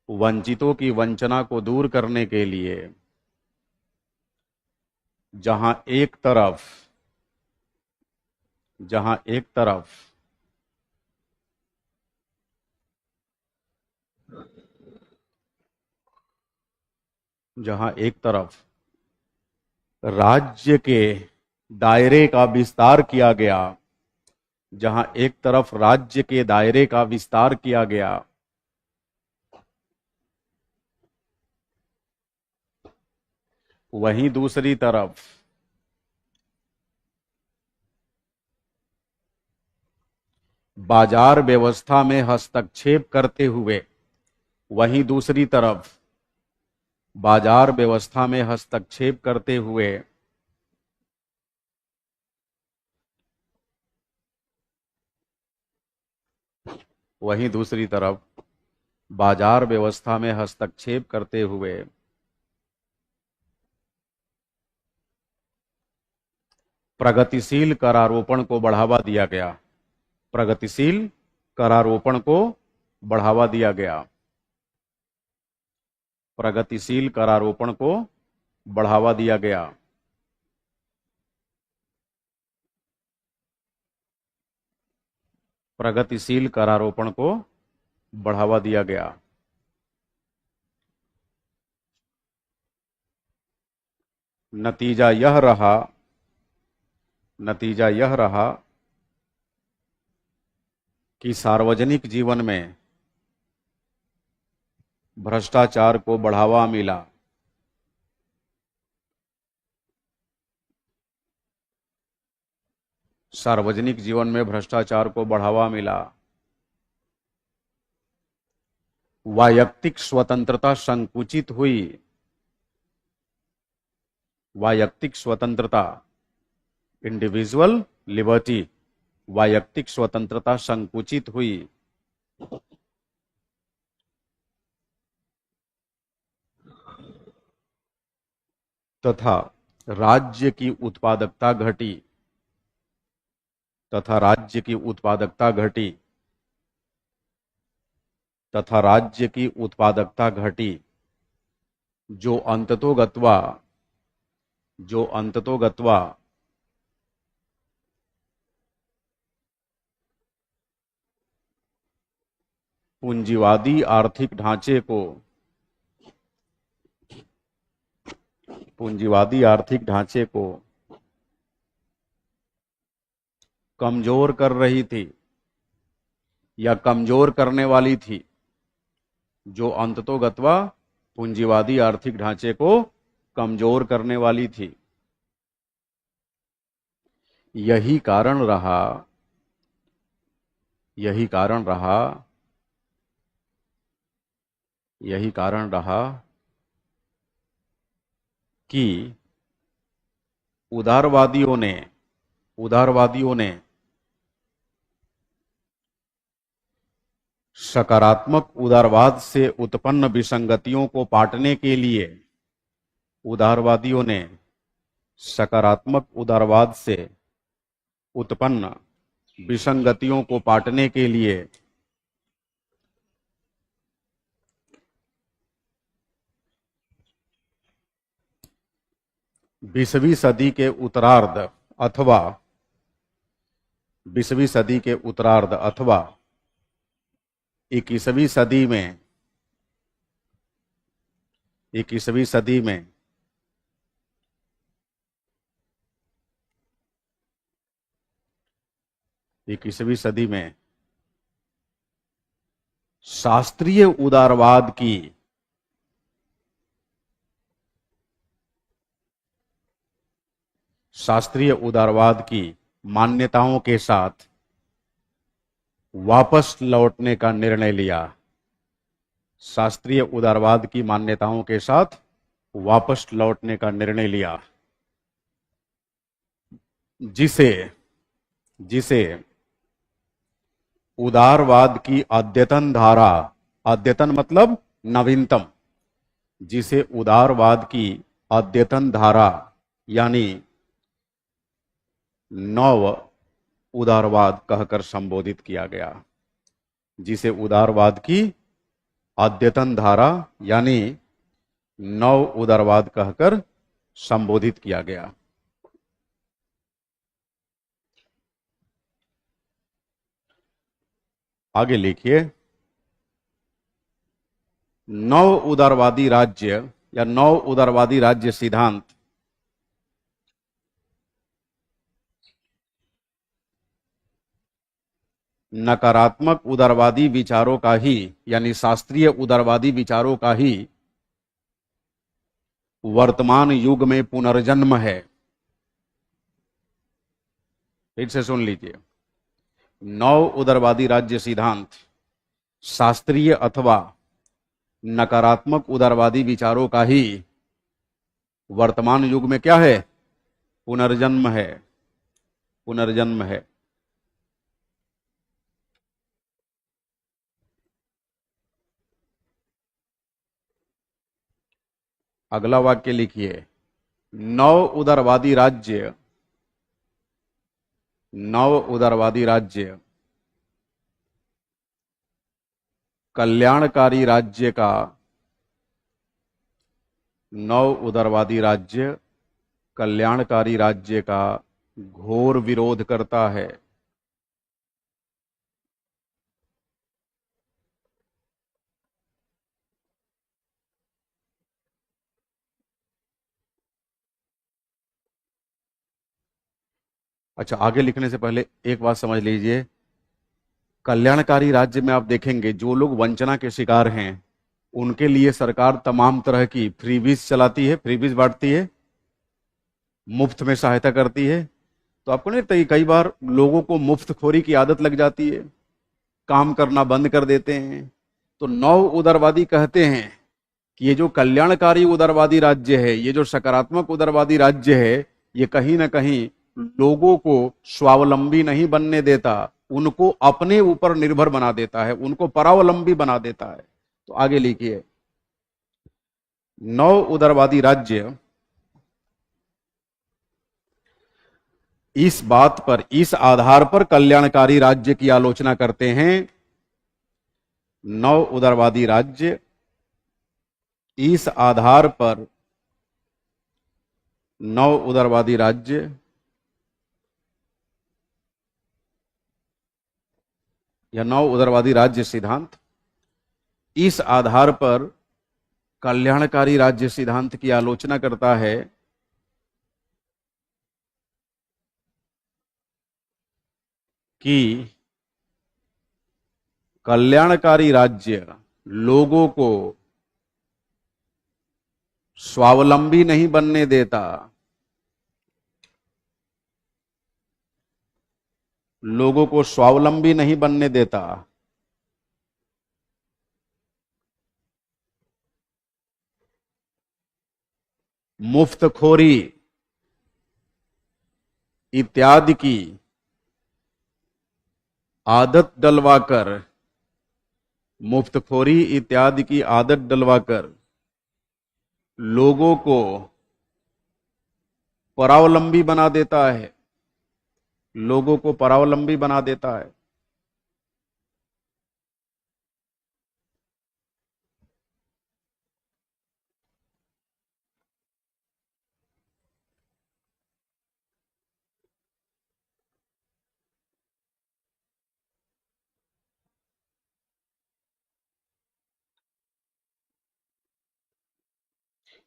S1: वंचितों की वंचना को दूर करने के लिए जहां एक तरफ, जहां एक तरफ जहां एक तरफ राज्य के दायरे का विस्तार किया गया, जहां एक तरफ राज्य के दायरे का विस्तार किया गया, वहीं दूसरी तरफ बाजार व्यवस्था में हस्तक्षेप करते हुए, वहीं दूसरी तरफ बाजार व्यवस्था में हस्तक्षेप करते हुए वहीं दूसरी तरफ बाजार व्यवस्था में हस्तक्षेप करते हुए प्रगतिशील करारोपण को बढ़ावा दिया गया, प्रगतिशील करारोपण को बढ़ावा दिया गया, प्रगतिशील करारोपण को बढ़ावा दिया गया। प्रगतिशील करारोपण को बढ़ावा दिया गया। नतीजा यह रहा, नतीजा यह रहा कि सार्वजनिक जीवन में भ्रष्टाचार को बढ़ावा मिला। सार्वजनिक जीवन में भ्रष्टाचार को बढ़ावा मिला। वैयक्तिक स्वतंत्रता संकुचित हुई, वैयक्तिक स्वतंत्रता, इंडिविजुअल लिबर्टी, वैयक्तिक स्वतंत्रता संकुचित हुई। तथा राज्य की उत्पादकता घटी, तथा राज्य की उत्पादकता घटी, तथा राज्य की उत्पादकता घटी, जो अंततोगत्वा पूंजीवादी आर्थिक ढांचे को, पूंजीवादी आर्थिक ढांचे को कमजोर कर रही थी या कमजोर करने वाली थी, जो अंततोगत्वा पूंजीवादी आर्थिक ढांचे को कमजोर करने वाली थी। यही कारण रहा, यही कारण रहा, यही कारण रहा कि उदारवादियों ने सकारात्मक उदारवाद से उत्पन्न विसंगतियों को पाटने के लिए, उदारवादियों ने सकारात्मक उदारवाद से उत्पन्न विसंगतियों को पाटने के लिए बीसवीं सदी के उत्तरार्ध अथवा 20वीं सदी के उत्तरार्ध अथवा 21वीं सदी में, 21वीं सदी में इक्कीसवीं सदी में शास्त्रीय उदारवाद की, शास्त्रीय उदारवाद की मान्यताओं के साथ वापस लौटने का निर्णय लिया, शास्त्रीय उदारवाद की मान्यताओं के साथ वापस लौटने का निर्णय लिया, जिसे जिसे उदारवाद की अद्यतन धारा, अद्यतन मतलब नवीनतम, जिसे उदारवाद की अद्यतन धारा यानी नव उदारवाद कहकर संबोधित किया गया। जिसे उदारवाद की अद्यतन धारा यानी नव उदारवाद कहकर संबोधित किया गया। आगे लिखिए, नव उदारवादी राज्य या नव उदारवादी राज्य सिद्धांत नकारात्मक उदारवादी विचारों का ही यानी शास्त्रीय उदारवादी विचारों का ही वर्तमान युग में पुनर्जन्म है। फिर से सुन लीजिए, नव उदारवादी राज्य सिद्धांत शास्त्रीय अथवा नकारात्मक उदारवादी विचारों का ही वर्तमान युग में क्या है? पुनर्जन्म है, पुनर्जन्म है। अगला वाक्य लिखिए, नव उदारवादी राज्य, नव उदारवादी राज्य कल्याणकारी राज्य का, नव उदारवादी राज्य कल्याणकारी राज्य का घोर विरोध करता है। अच्छा, आगे लिखने से पहले एक बात समझ लीजिए, कल्याणकारी राज्य में आप देखेंगे जो लोग वंचना के शिकार हैं उनके लिए सरकार तमाम तरह की फ्रीबीज चलाती है, फ्रीबीज बांटती है, मुफ्त में सहायता करती है। तो आपको नहीं लगता कई बार लोगों को मुफ्तखोरी की आदत लग जाती है, काम करना बंद कर देते हैं। तो नव उदारवादी कहते हैं कि ये जो कल्याणकारी उदारवादी राज्य है, ये जो सकारात्मक उदारवादी राज्य है, ये कहीं ना कहीं लोगों को स्वावलंबी नहीं बनने देता, उनको अपने ऊपर निर्भर बना देता है, उनको परावलंबी बना देता है। तो आगे लिखिए, नव उदारवादी राज्य इस बात पर, इस आधार पर कल्याणकारी राज्य की आलोचना करते हैं, नव उदारवादी राज्य इस आधार पर, नव उदारवादी राज्य या नव उदारवादी राज्य सिद्धांत इस आधार पर कल्याणकारी राज्य सिद्धांत की आलोचना करता है कि कल्याणकारी राज्य लोगों को स्वावलंबी नहीं बनने देता, लोगों को स्वावलंबी नहीं बनने देता, मुफ्तखोरी इत्यादि की आदत डलवाकर, मुफ्तखोरी इत्यादि की आदत डलवाकर लोगों को परावलंबी बना देता है, लोगों को परावलंबी बना देता है।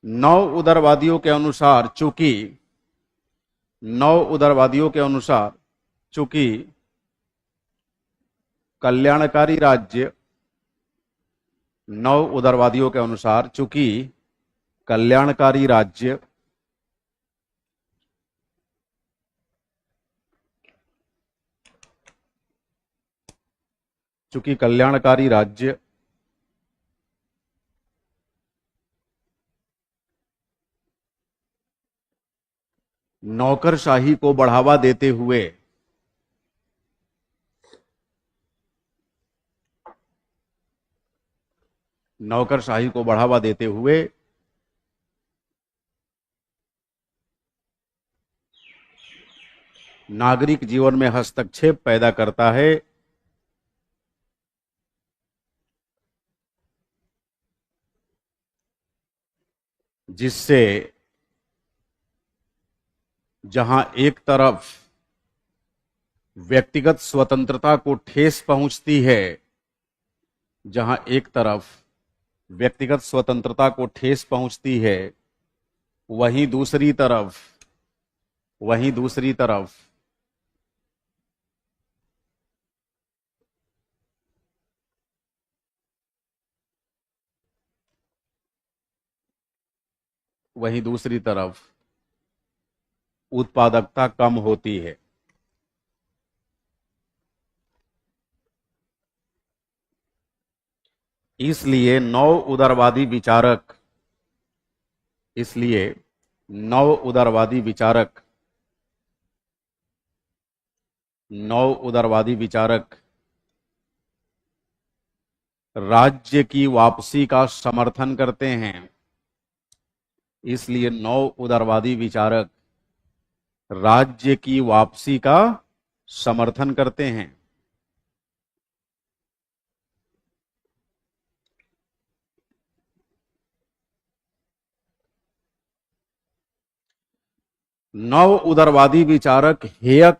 S1: नव उदारवादियों के अनुसार, चूंकि नव उदारवादियों के अनुसार चूंकि कल्याणकारी राज्य, नव उदारवादियों के अनुसार चूंकि कल्याणकारी राज्य चूंकि कल्याणकारी राज्य नौकरशाही को बढ़ावा देते हुए नौकरशाही को बढ़ावा देते हुए नागरिक जीवन में हस्तक्षेप पैदा करता है, जिससे जहां एक तरफ व्यक्तिगत स्वतंत्रता को ठेस पहुंचती है, जहां एक तरफ व्यक्तिगत स्वतंत्रता को ठेस पहुंचती है, वहीं दूसरी तरफ वहीं दूसरी तरफ वहीं दूसरी तरफ उत्पादकता कम होती है। इसलिए नव उदारवादी विचारक राज्य की वापसी का समर्थन करते हैं। इसलिए नव उदारवादी विचारक राज्य की वापसी का समर्थन करते हैं। नव उदारवादी विचारक हेयक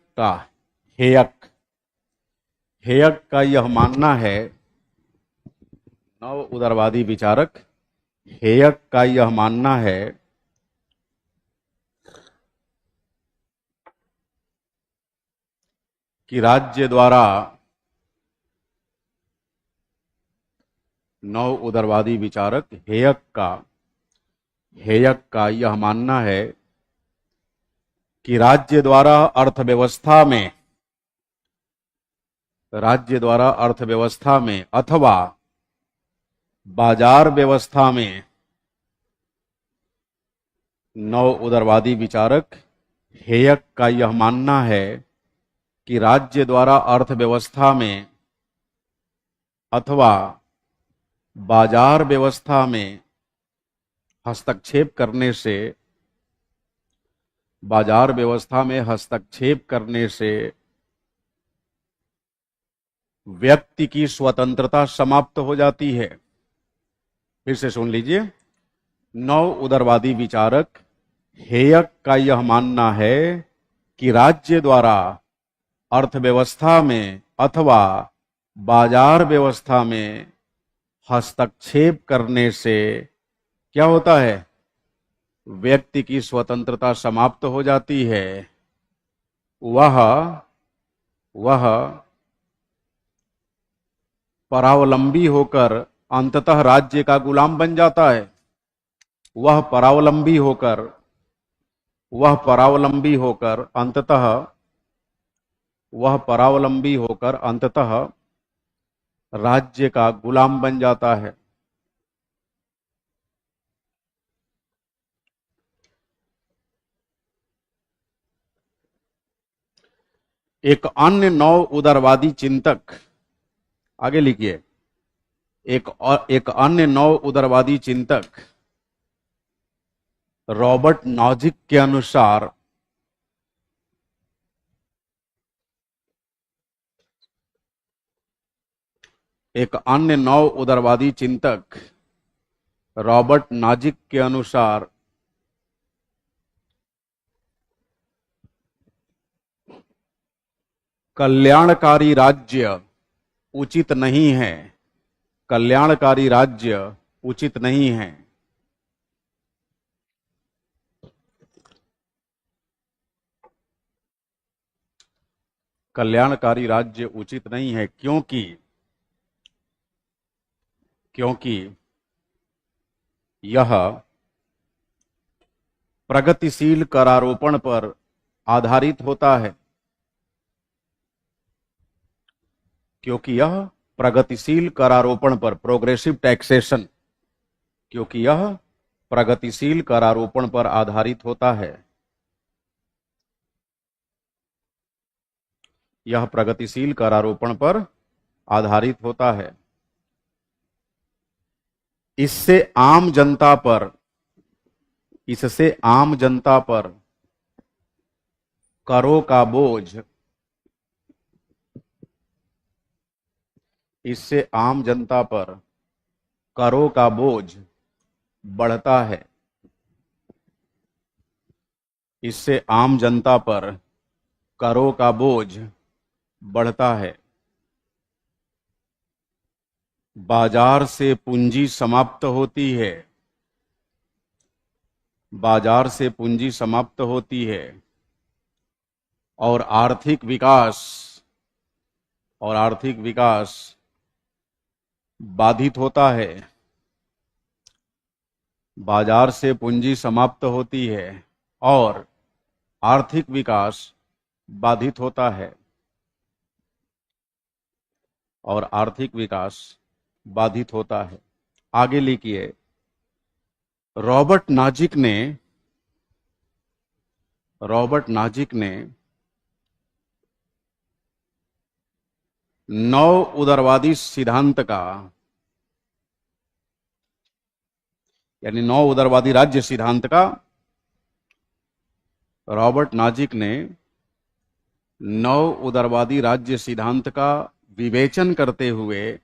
S1: का यह मानना है, नव उदारवादी विचारक हेयक का यह मानना है कि राज्य द्वारा नव उदारवादी विचारक हेयक का यह मानना है कि राज्य द्वारा अर्थव्यवस्था में अथवा बाजार व्यवस्था में नव उदारवादी विचारक हेयक का यह मानना है कि राज्य द्वारा अर्थव्यवस्था में अथवा बाजार व्यवस्था में हस्तक्षेप करने से व्यक्ति की स्वतंत्रता समाप्त हो जाती है। फिर से सुन लीजिए, नव उदारवादी विचारक हेयक का यह मानना है कि राज्य द्वारा अर्थव्यवस्था में अथवा बाजार व्यवस्था में हस्तक्षेप करने से क्या होता है? व्यक्ति की स्वतंत्रता समाप्त हो जाती है। वह परावलंबी होकर अंततः राज्य का गुलाम बन जाता है। वह परावलंबी होकर अंततः राज्य का गुलाम बन जाता है। एक अन्य नव उदारवादी चिंतक, आगे लिखिए, एक अन्य नव उदारवादी चिंतक रॉबर्ट नॉजिक के अनुसार रॉबर्ट नॉजिक के अनुसार कल्याणकारी राज्य उचित नहीं है। कल्याणकारी राज्य उचित नहीं है। कल्याणकारी राज्य उचित नहीं है क्योंकि यह प्रगतिशील करारोपण पर आधारित होता है। क्योंकि यह प्रगतिशील करारोपण पर आधारित होता है। यह प्रगतिशील करारोपण पर आधारित होता है। इससे आम जनता पर, इससे आम जनता पर करों का बोझ, इससे आम जनता पर करों का बोझ बढ़ता है। इससे आम जनता पर करों का बोझ बढ़ता है। बाजार से पूंजी समाप्त होती है। बाजार से पूंजी समाप्त होती है और आर्थिक विकास, और आर्थिक विकास बाधित होता है। बाजार से पूंजी समाप्त होती है और आर्थिक विकास बाधित होता है, और आर्थिक विकास बाधित होता है। आगे लिखिए, रॉबर्ट नाजिक ने 9 उदारवादी सिद्धांत का, यानी 9 उदारवादी राज्य सिद्धांत का, रॉबर्ट नाजिक ने 9 उदारवादी राज्य सिद्धांत का विवेचन करते हुए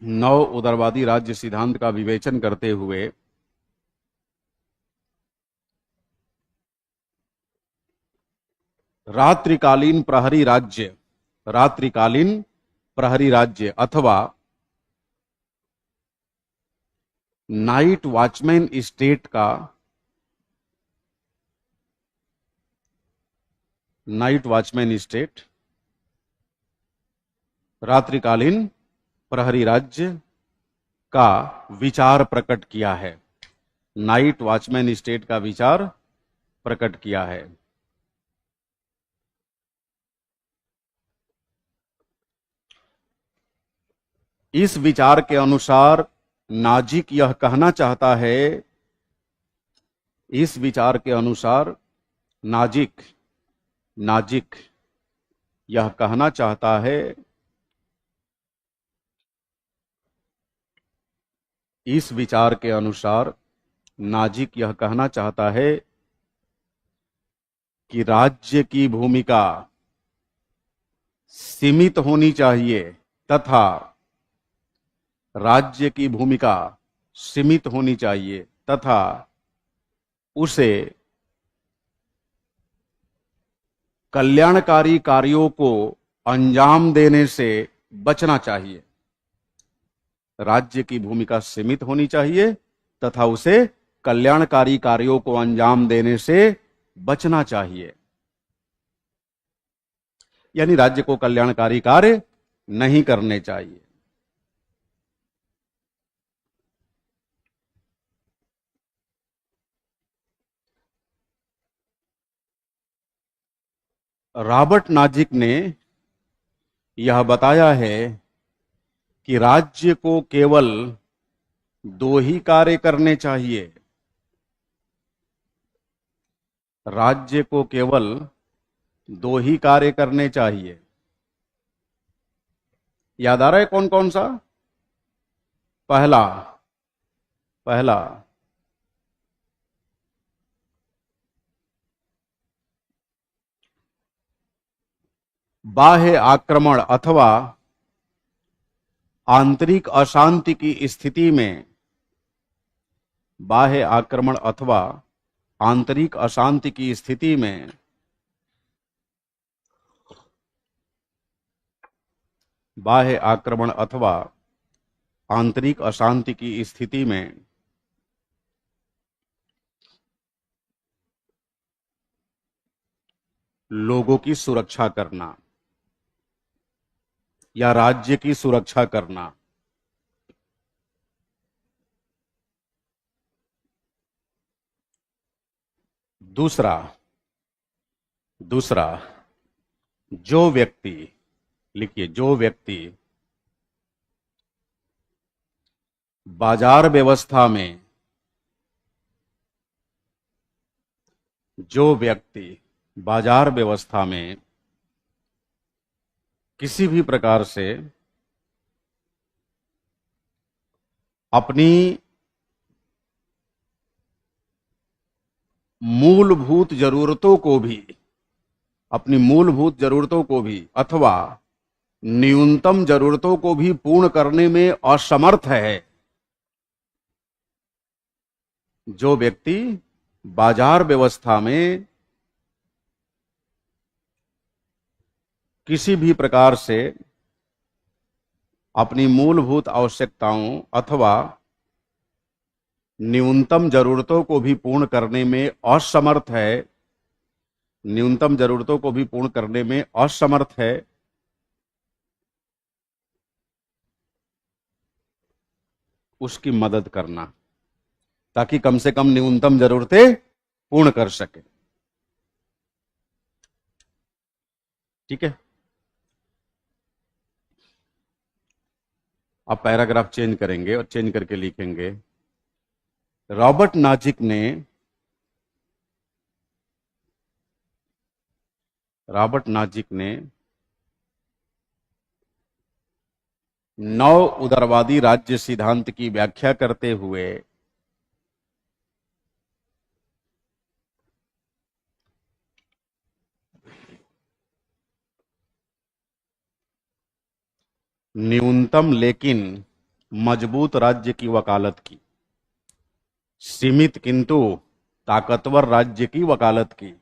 S1: 9 उदारवादी राज्य सिद्धांत का विवेचन करते हुए रात्रिकालीन प्रहरी राज्य, रात्रिकालीन प्रहरी राज्य अथवा नाइट वॉचमैन स्टेट का, नाइट वॉचमैन स्टेट, रात्रिकालीन प्रहरी राज्य का विचार प्रकट किया है। नाइट वॉचमैन स्टेट का विचार प्रकट किया है। इस विचार के अनुसार नाजिक यह कहना चाहता है, इस विचार के अनुसार नाजिक यह कहना चाहता है, इस विचार के अनुसार नाजिक यह कहना चाहता है कि राज्य की भूमिका सीमित होनी चाहिए तथा राज्य की भूमिका सीमित होनी चाहिए तथा उसे कल्याणकारी कार्यों को अंजाम देने से बचना चाहिए। राज्य की भूमिका सीमित होनी चाहिए तथा उसे कल्याणकारी कार्यों को अंजाम देने से बचना चाहिए। यानी राज्य को कल्याणकारी कार्य नहीं करने चाहिए। रॉबर्ट नाजिक ने यह बताया है कि राज्य को केवल 2 ही कार्य करने चाहिए। राज्य को केवल 2 ही कार्य करने चाहिए। याद आ रहा है कौन कौन सा? पहला बाह्य आक्रमण अथवा आंतरिक अशांति की स्थिति में, बाह्य आक्रमण अथवा आंतरिक अशांति की स्थिति में बाह्य आक्रमण अथवा आंतरिक अशांति की स्थिति में लोगों की सुरक्षा करना या राज्य की सुरक्षा करना। दूसरा जो व्यक्ति, लिखिए, जो व्यक्ति बाजार व्यवस्था में, जो व्यक्ति बाजार व्यवस्था में किसी भी प्रकार से अपनी मूलभूत जरूरतों को भी, अपनी मूलभूत जरूरतों को भी अथवा न्यूनतम जरूरतों को भी पूर्ण करने में असमर्थ है। जो व्यक्ति बाजार व्यवस्था में किसी भी प्रकार से अपनी मूलभूत आवश्यकताओं अथवा न्यूनतम जरूरतों को भी पूर्ण करने में असमर्थ है, न्यूनतम जरूरतों को भी पूर्ण करने में असमर्थ है, उसकी मदद करना, ताकि कम से कम न्यूनतम जरूरतें पूर्ण कर सके। ठीक है, अब पैराग्राफ चेंज करेंगे और चेंज करके लिखेंगे, रॉबर्ट नाजिक ने नव उदारवादी राज्य सिद्धांत की व्याख्या करते हुए न्यूनतम लेकिन मजबूत राज्य की वकालत की, सीमित किंतु ताकतवर राज्य की वकालत की,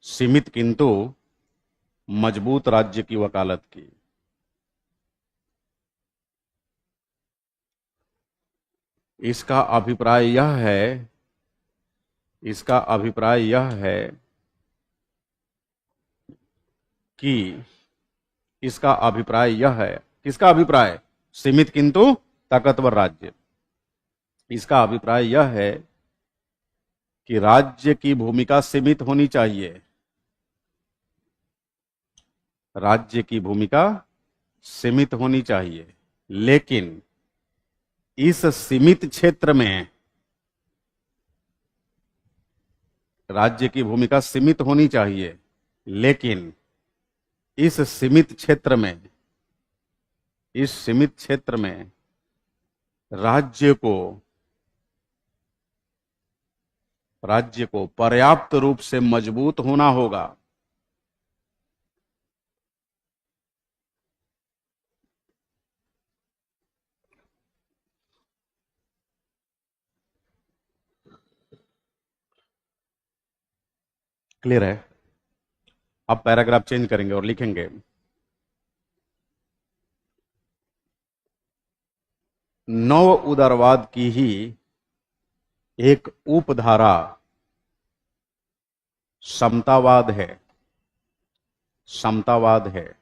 S1: सीमित किंतु मजबूत राज्य की वकालत की। इसका अभिप्राय यह है, इसका अभिप्राय यह है कि इसका अभिप्राय यह है, किसका अभिप्राय? सीमित किंतु ताकतवर राज्य। इसका अभिप्राय यह है कि राज्य की भूमिका सीमित होनी चाहिए, राज्य की भूमिका सीमित होनी चाहिए, लेकिन इस सीमित क्षेत्र में राज्य की भूमिका सीमित होनी चाहिए, लेकिन इस सीमित क्षेत्र में, इस सीमित क्षेत्र में राज्य को पर्याप्त रूप से मजबूत होना होगा। क्लियर है? अब पैराग्राफ चेंज करेंगे और लिखेंगे, नव उदारवाद की ही एक उपधारा समतावाद है, समतावाद है,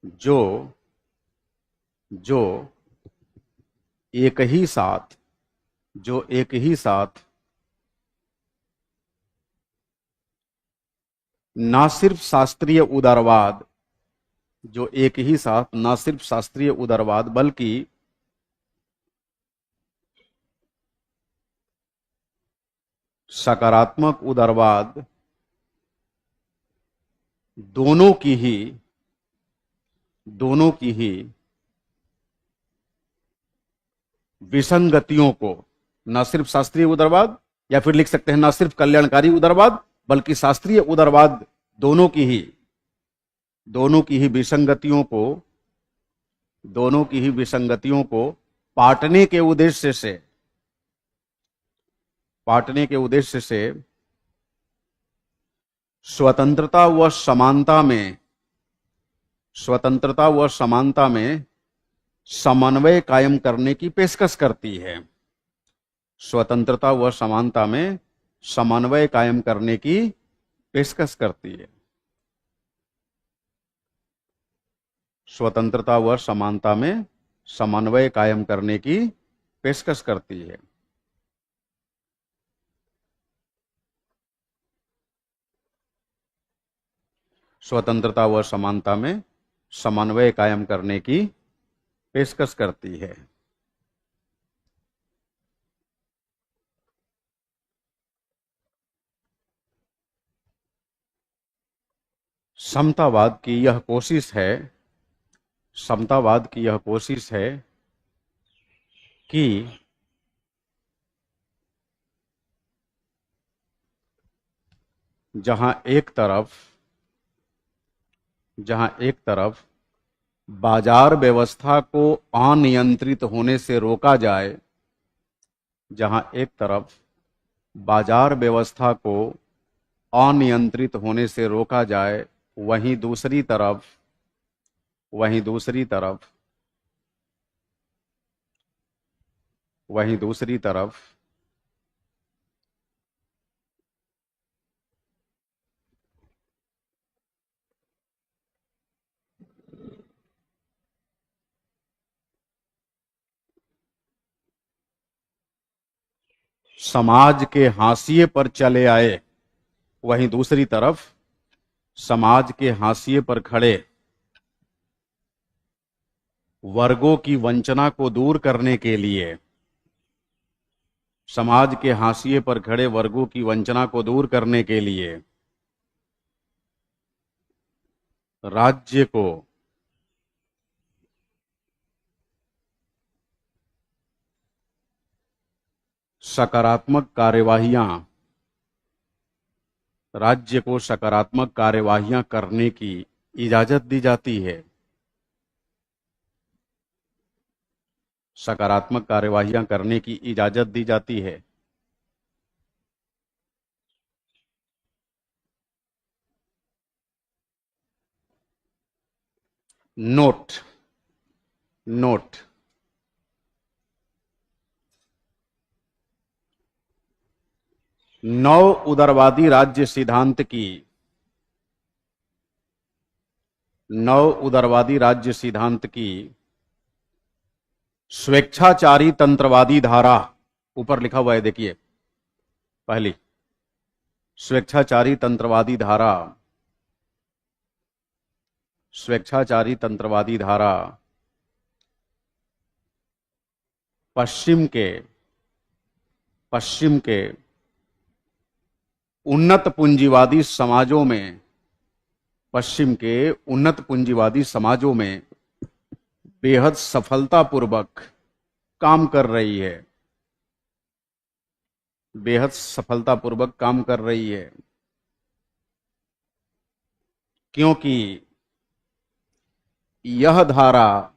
S1: जो जो एक ही साथ, जो एक ही साथ ना सिर्फ शास्त्रीय उदारवाद, जो एक ही साथ ना सिर्फ शास्त्रीय उदारवाद बल्कि सकारात्मक उदारवाद दोनों की ही विसंगतियों को, न सिर्फ शास्त्रीय उदारवाद, या फिर लिख सकते हैं न सिर्फ कल्याणकारी उदारवाद बल्कि शास्त्रीय उदारवाद दोनों की ही विसंगतियों को, दोनों की ही विसंगतियों को पाटने के उद्देश्य से स्वतंत्रता व समानता में समन्वय कायम करने की पेशकश करती है। स्वतंत्रता व समानता में समन्वय कायम करने की पेशकश करती है। स्वतंत्रता व समानता में समन्वय कायम करने की पेशकश करती है। स्वतंत्रता व समानता में समन्वय कायम करने की पेशकश करती है। समतावाद की यह कोशिश है समतावाद की यह कोशिश है कि जहां एक तरफ बाजार व्यवस्था को अनियंत्रित होने से रोका जाए, जहां एक तरफ बाजार व्यवस्था को अनियंत्रित होने से रोका जाए, वहीं दूसरी तरफ वहीं दूसरी तरफ वहीं दूसरी तरफ समाज के हाशिए पर चले आए, वहीं दूसरी तरफ समाज के हाशिए पर खड़े वर्गों की वंचना को दूर करने के लिए, समाज के हाशिए पर खड़े वर्गों की वंचना को दूर करने के लिए राज्य को सकारात्मक कार्यवाहियां करने की इजाजत दी जाती है। सकारात्मक कार्यवाहियां करने की इजाजत दी जाती है। नोट नोट नव उदारवादी राज्य सिद्धांत की स्वेच्छाचारी तंत्रवादी धारा, ऊपर लिखा हुआ है देखिए, पहली स्वेच्छाचारी तंत्रवादी धारा पश्चिम के उन्नत पूंजीवादी समाजों में बेहद सफलतापूर्वक काम कर रही है, क्योंकि यह धारा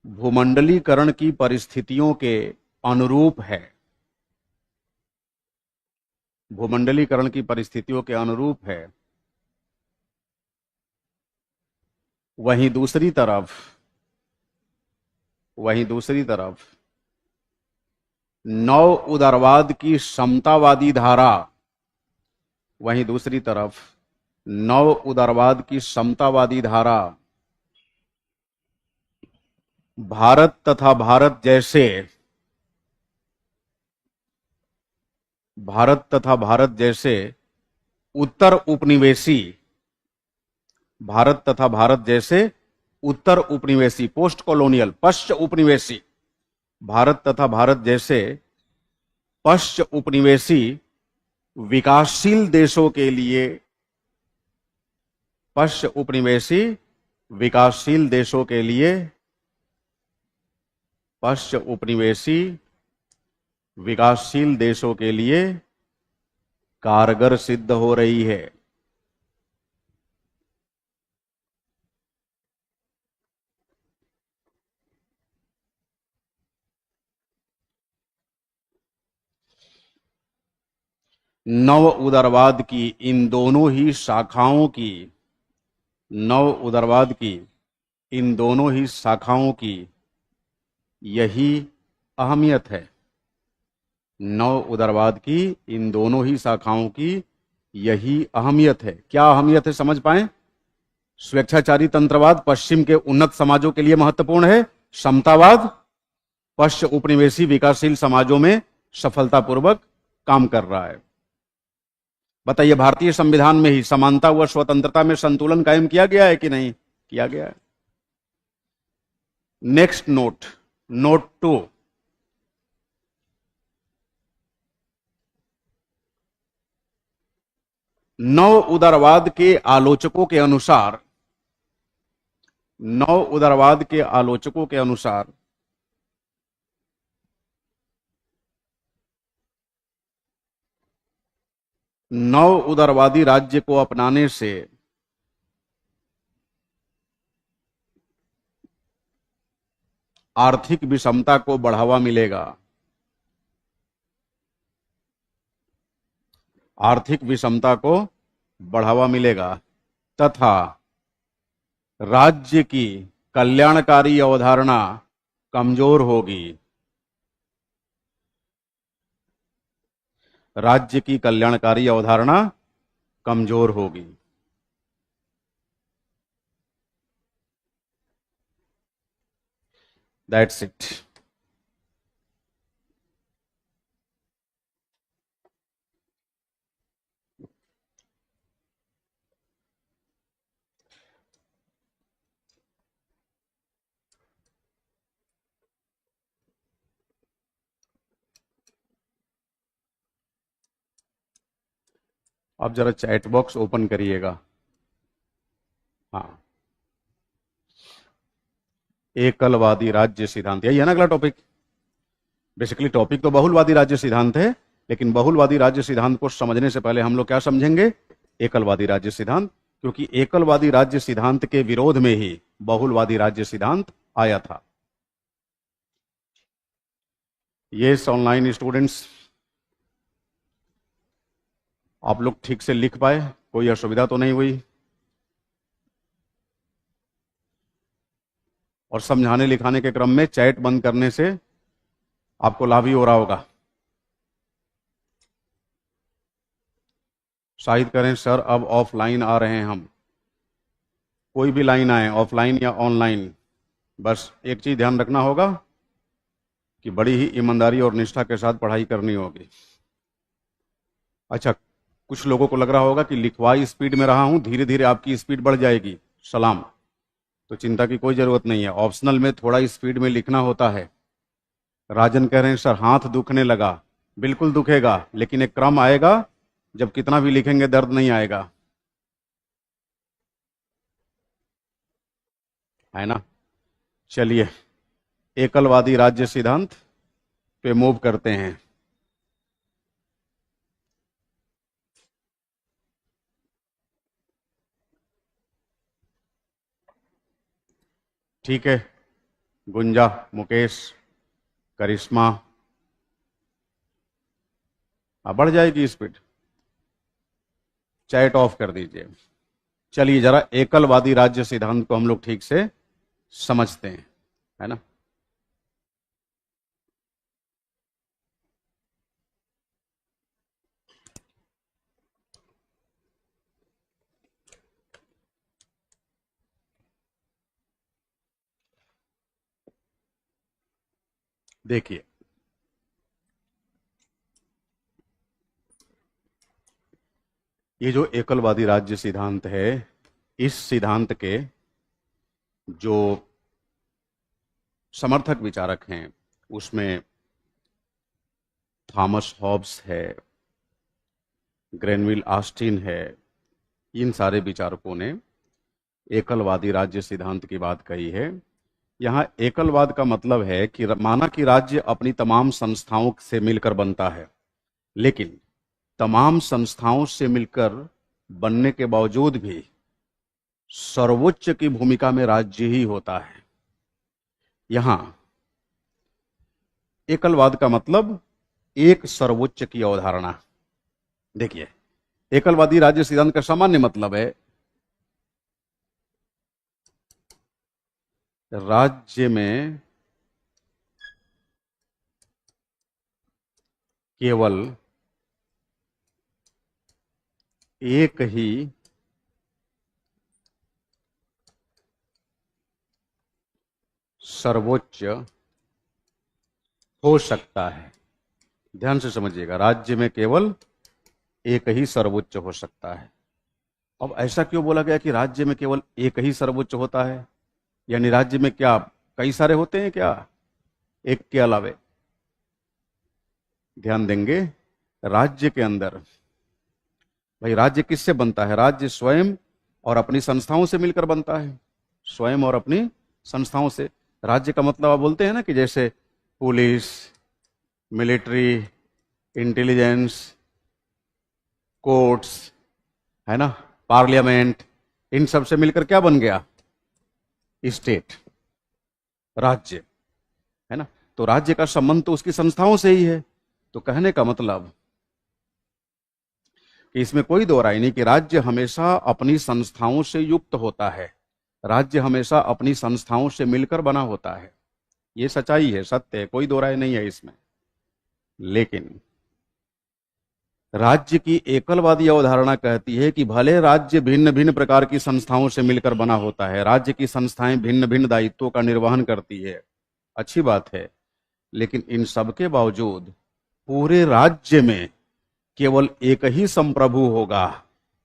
S1: भूमंडलीकरण की परिस्थितियों के अनुरूप है। वहीं दूसरी तरफ नव उदारवाद की समतावादी धारा भारत तथा भारत जैसे उत्तर उपनिवेशी पोस्ट कॉलोनियल पश्च उपनिवेशी भारत तथा भारत जैसे पश्च उपनिवेशी विकासशील देशों के लिए कारगर सिद्ध हो रही है। नव उदारवाद की इन दोनों ही शाखाओं की यही अहमियत है। नव उदारवाद की इन दोनों ही शाखाओं की यही अहमियत है। क्या अहमियत है समझ पाए? स्वेच्छाचारी तंत्रवाद पश्चिम के उन्नत समाजों के लिए महत्वपूर्ण है, समतावाद पश्च उपनिवेशी विकासशील समाजों में सफलतापूर्वक काम कर रहा है। बताइए, भारतीय संविधान में ही समानता व स्वतंत्रता में संतुलन कायम किया गया है कि नहीं किया गया है? नेक्स्ट नोट 2, नव उदारवाद के आलोचकों के अनुसार, नव उदारवाद के आलोचकों के अनुसार नव उदारवादी राज्य को अपनाने से आर्थिक विषमता को बढ़ावा मिलेगा, आर्थिक विषमता को बढ़ावा मिलेगा तथा राज्य की कल्याणकारी अवधारणा कमजोर होगी, राज्य की कल्याणकारी अवधारणा कमजोर होगी। That's it. अब जरा चैट बॉक्स ओपन करिएगा। हाँ, एकलवादी राज्य सिद्धांत, यही है ना अगला टॉपिक। बेसिकली टॉपिक तो बहुलवादी राज्य सिद्धांत है, लेकिन बहुलवादी राज्य सिद्धांत को समझने से पहले हम लोग क्या समझेंगे, एकलवादी राज्य सिद्धांत, क्योंकि एकलवादी राज्य सिद्धांत के विरोध में ही बहुलवादी राज्य सिद्धांत आया था। ये ऑनलाइन स्टूडेंट्स, आप लोग ठीक से लिख पाए, कोई असुविधा तो नहीं हुई? और समझाने लिखाने के क्रम में चैट बंद करने से आपको लाभ ही हो रहा होगा। शायद करें सर अब ऑफलाइन आ रहे हैं हम, कोई भी लाइन आए, ऑफलाइन या ऑनलाइन, बस एक चीज ध्यान रखना होगा कि बड़ी ही ईमानदारी और निष्ठा के साथ पढ़ाई करनी होगी। अच्छा, कुछ लोगों को लग रहा होगा कि लिखवाई स्पीड में रहा हूं, धीरे धीरे आपकी स्पीड बढ़ जाएगी, सलाम। तो चिंता की कोई जरूरत नहीं है, ऑप्शनल में थोड़ा स्पीड में लिखना होता है। राजन कह रहे हैं सर हाथ दुखने लगा, बिल्कुल दुखेगा, लेकिन एक क्रम आएगा जब कितना भी लिखेंगे दर्द नहीं आएगा, है ना। चलिए एकलवादी राज्य सिद्धांत पे मूव करते हैं। ठीक है, गुंजा, मुकेश, करिश्मा, बढ़ जाएगी स्पीड, चैट ऑफ कर दीजिए। चलिए जरा एकलवादी राज्य सिद्धांत को हम लोग ठीक से समझते हैं, है ना। देखिए, ये जो एकलवादी राज्य सिद्धांत है, इस सिद्धांत के जो समर्थक विचारक हैं उसमें थॉमस हॉब्स है, ग्रेनविल ऑस्टिन है, इन सारे विचारकों ने एकलवादी राज्य सिद्धांत की बात कही है। यहां एकलवाद का मतलब है कि माना कि राज्य अपनी तमाम संस्थाओं से मिलकर बनता है, लेकिन तमाम संस्थाओं से मिलकर बनने के बावजूद भी सर्वोच्च की भूमिका में राज्य ही होता है। यहां एकलवाद का मतलब एक सर्वोच्च की अवधारणा। देखिए, एकलवादी राज्य सिद्धांत का सामान्य मतलब है राज्य में केवल एक ही सर्वोच्च हो सकता है। ध्यान से समझिएगा, राज्य में केवल एक ही सर्वोच्च हो सकता है। अब ऐसा क्यों बोला गया कि राज्य में केवल एक ही सर्वोच्च होता है? यानी राज्य में क्या कई सारे होते हैं क्या, एक के अलावे? ध्यान देंगे, राज्य के अंदर भाई राज्य किससे बनता है? राज्य स्वयं और अपनी संस्थाओं से मिलकर बनता है, स्वयं और अपनी संस्थाओं से। राज्य का मतलब आप बोलते हैं ना कि जैसे पुलिस, मिलिट्री, इंटेलिजेंस, कोर्ट्स, है ना, पार्लियामेंट, इन सब से मिलकर क्या बन गया? स्टेट, राज्य, है ना। तो राज्य का संबंध तो उसकी संस्थाओं से ही है। तो कहने का मतलब कि इसमें कोई दो राय नहीं कि राज्य हमेशा अपनी संस्थाओं से युक्त होता है, राज्य हमेशा अपनी संस्थाओं से मिलकर बना होता है। ये सच्चाई है, सत्य है, कोई दो राय नहीं है इसमें। लेकिन राज्य की एकलवादी अवधारणा कहती है कि भले राज्य भिन्न भिन्न प्रकार की संस्थाओं से मिलकर बना होता है, राज्य की संस्थाएं भिन्न भिन्न दायित्वों का निर्वहन करती है, अच्छी बात है, लेकिन इन सब के बावजूद पूरे राज्य में केवल एक ही संप्रभु होगा,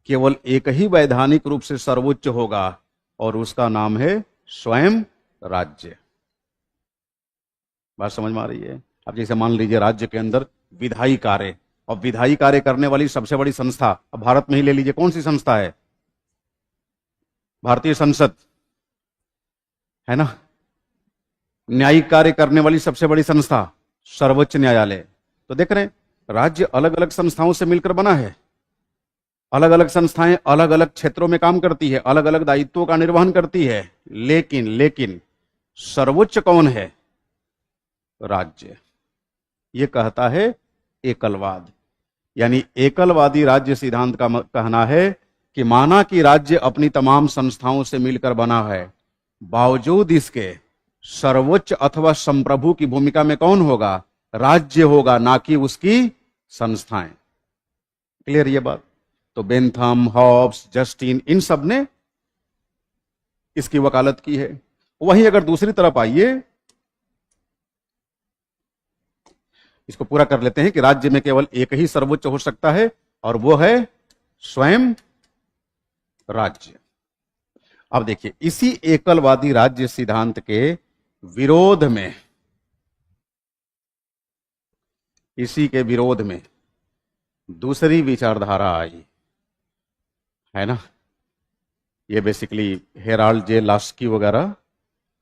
S1: केवल एक ही वैधानिक रूप से सर्वोच्च होगा, और उसका नाम है स्वयं राज्य। बात समझ में आ रही है? अब जैसे मान लीजिए राज्य के अंदर विधायी कार्य, और विधायी कार्य करने वाली सबसे बड़ी संस्था, अब भारत में ही ले लीजिए, कौन सी संस्था है? भारतीय संसद, है ना। न्यायिक कार्य करने वाली सबसे बड़ी संस्था, सर्वोच्च न्यायालय। तो देख रहे हैं, राज्य अलग अलग संस्थाओं से मिलकर बना है, अलग अलग संस्थाएं अलग अलग क्षेत्रों में काम करती है, अलग अलग दायित्वों का निर्वहन करती है, लेकिन सर्वोच्च कौन है? राज्य। यह कहता है एकलवाद, यानी एकलवादी राज्य सिद्धांत का कहना है कि माना कि राज्य अपनी तमाम संस्थाओं से मिलकर बना है, बावजूद इसके सर्वोच्च अथवा संप्रभु की भूमिका में कौन होगा? राज्य होगा, ना कि उसकी संस्थाएं। क्लियर ये बात? तो बेंथम, हॉब्स, जस्टिन, इन सब ने इसकी वकालत की है। वहीं अगर दूसरी तरफ आइए, इसको पूरा कर लेते हैं कि राज्य में केवल एक ही सर्वोच्च हो सकता है, और वो है स्वयं राज्य। अब देखिए, इसी एकलवादी राज्य सिद्धांत के विरोध में, इसी के विरोध में दूसरी विचारधारा आई, है ना। ये बेसिकली हेराल्ड जे लास्की वगैरह,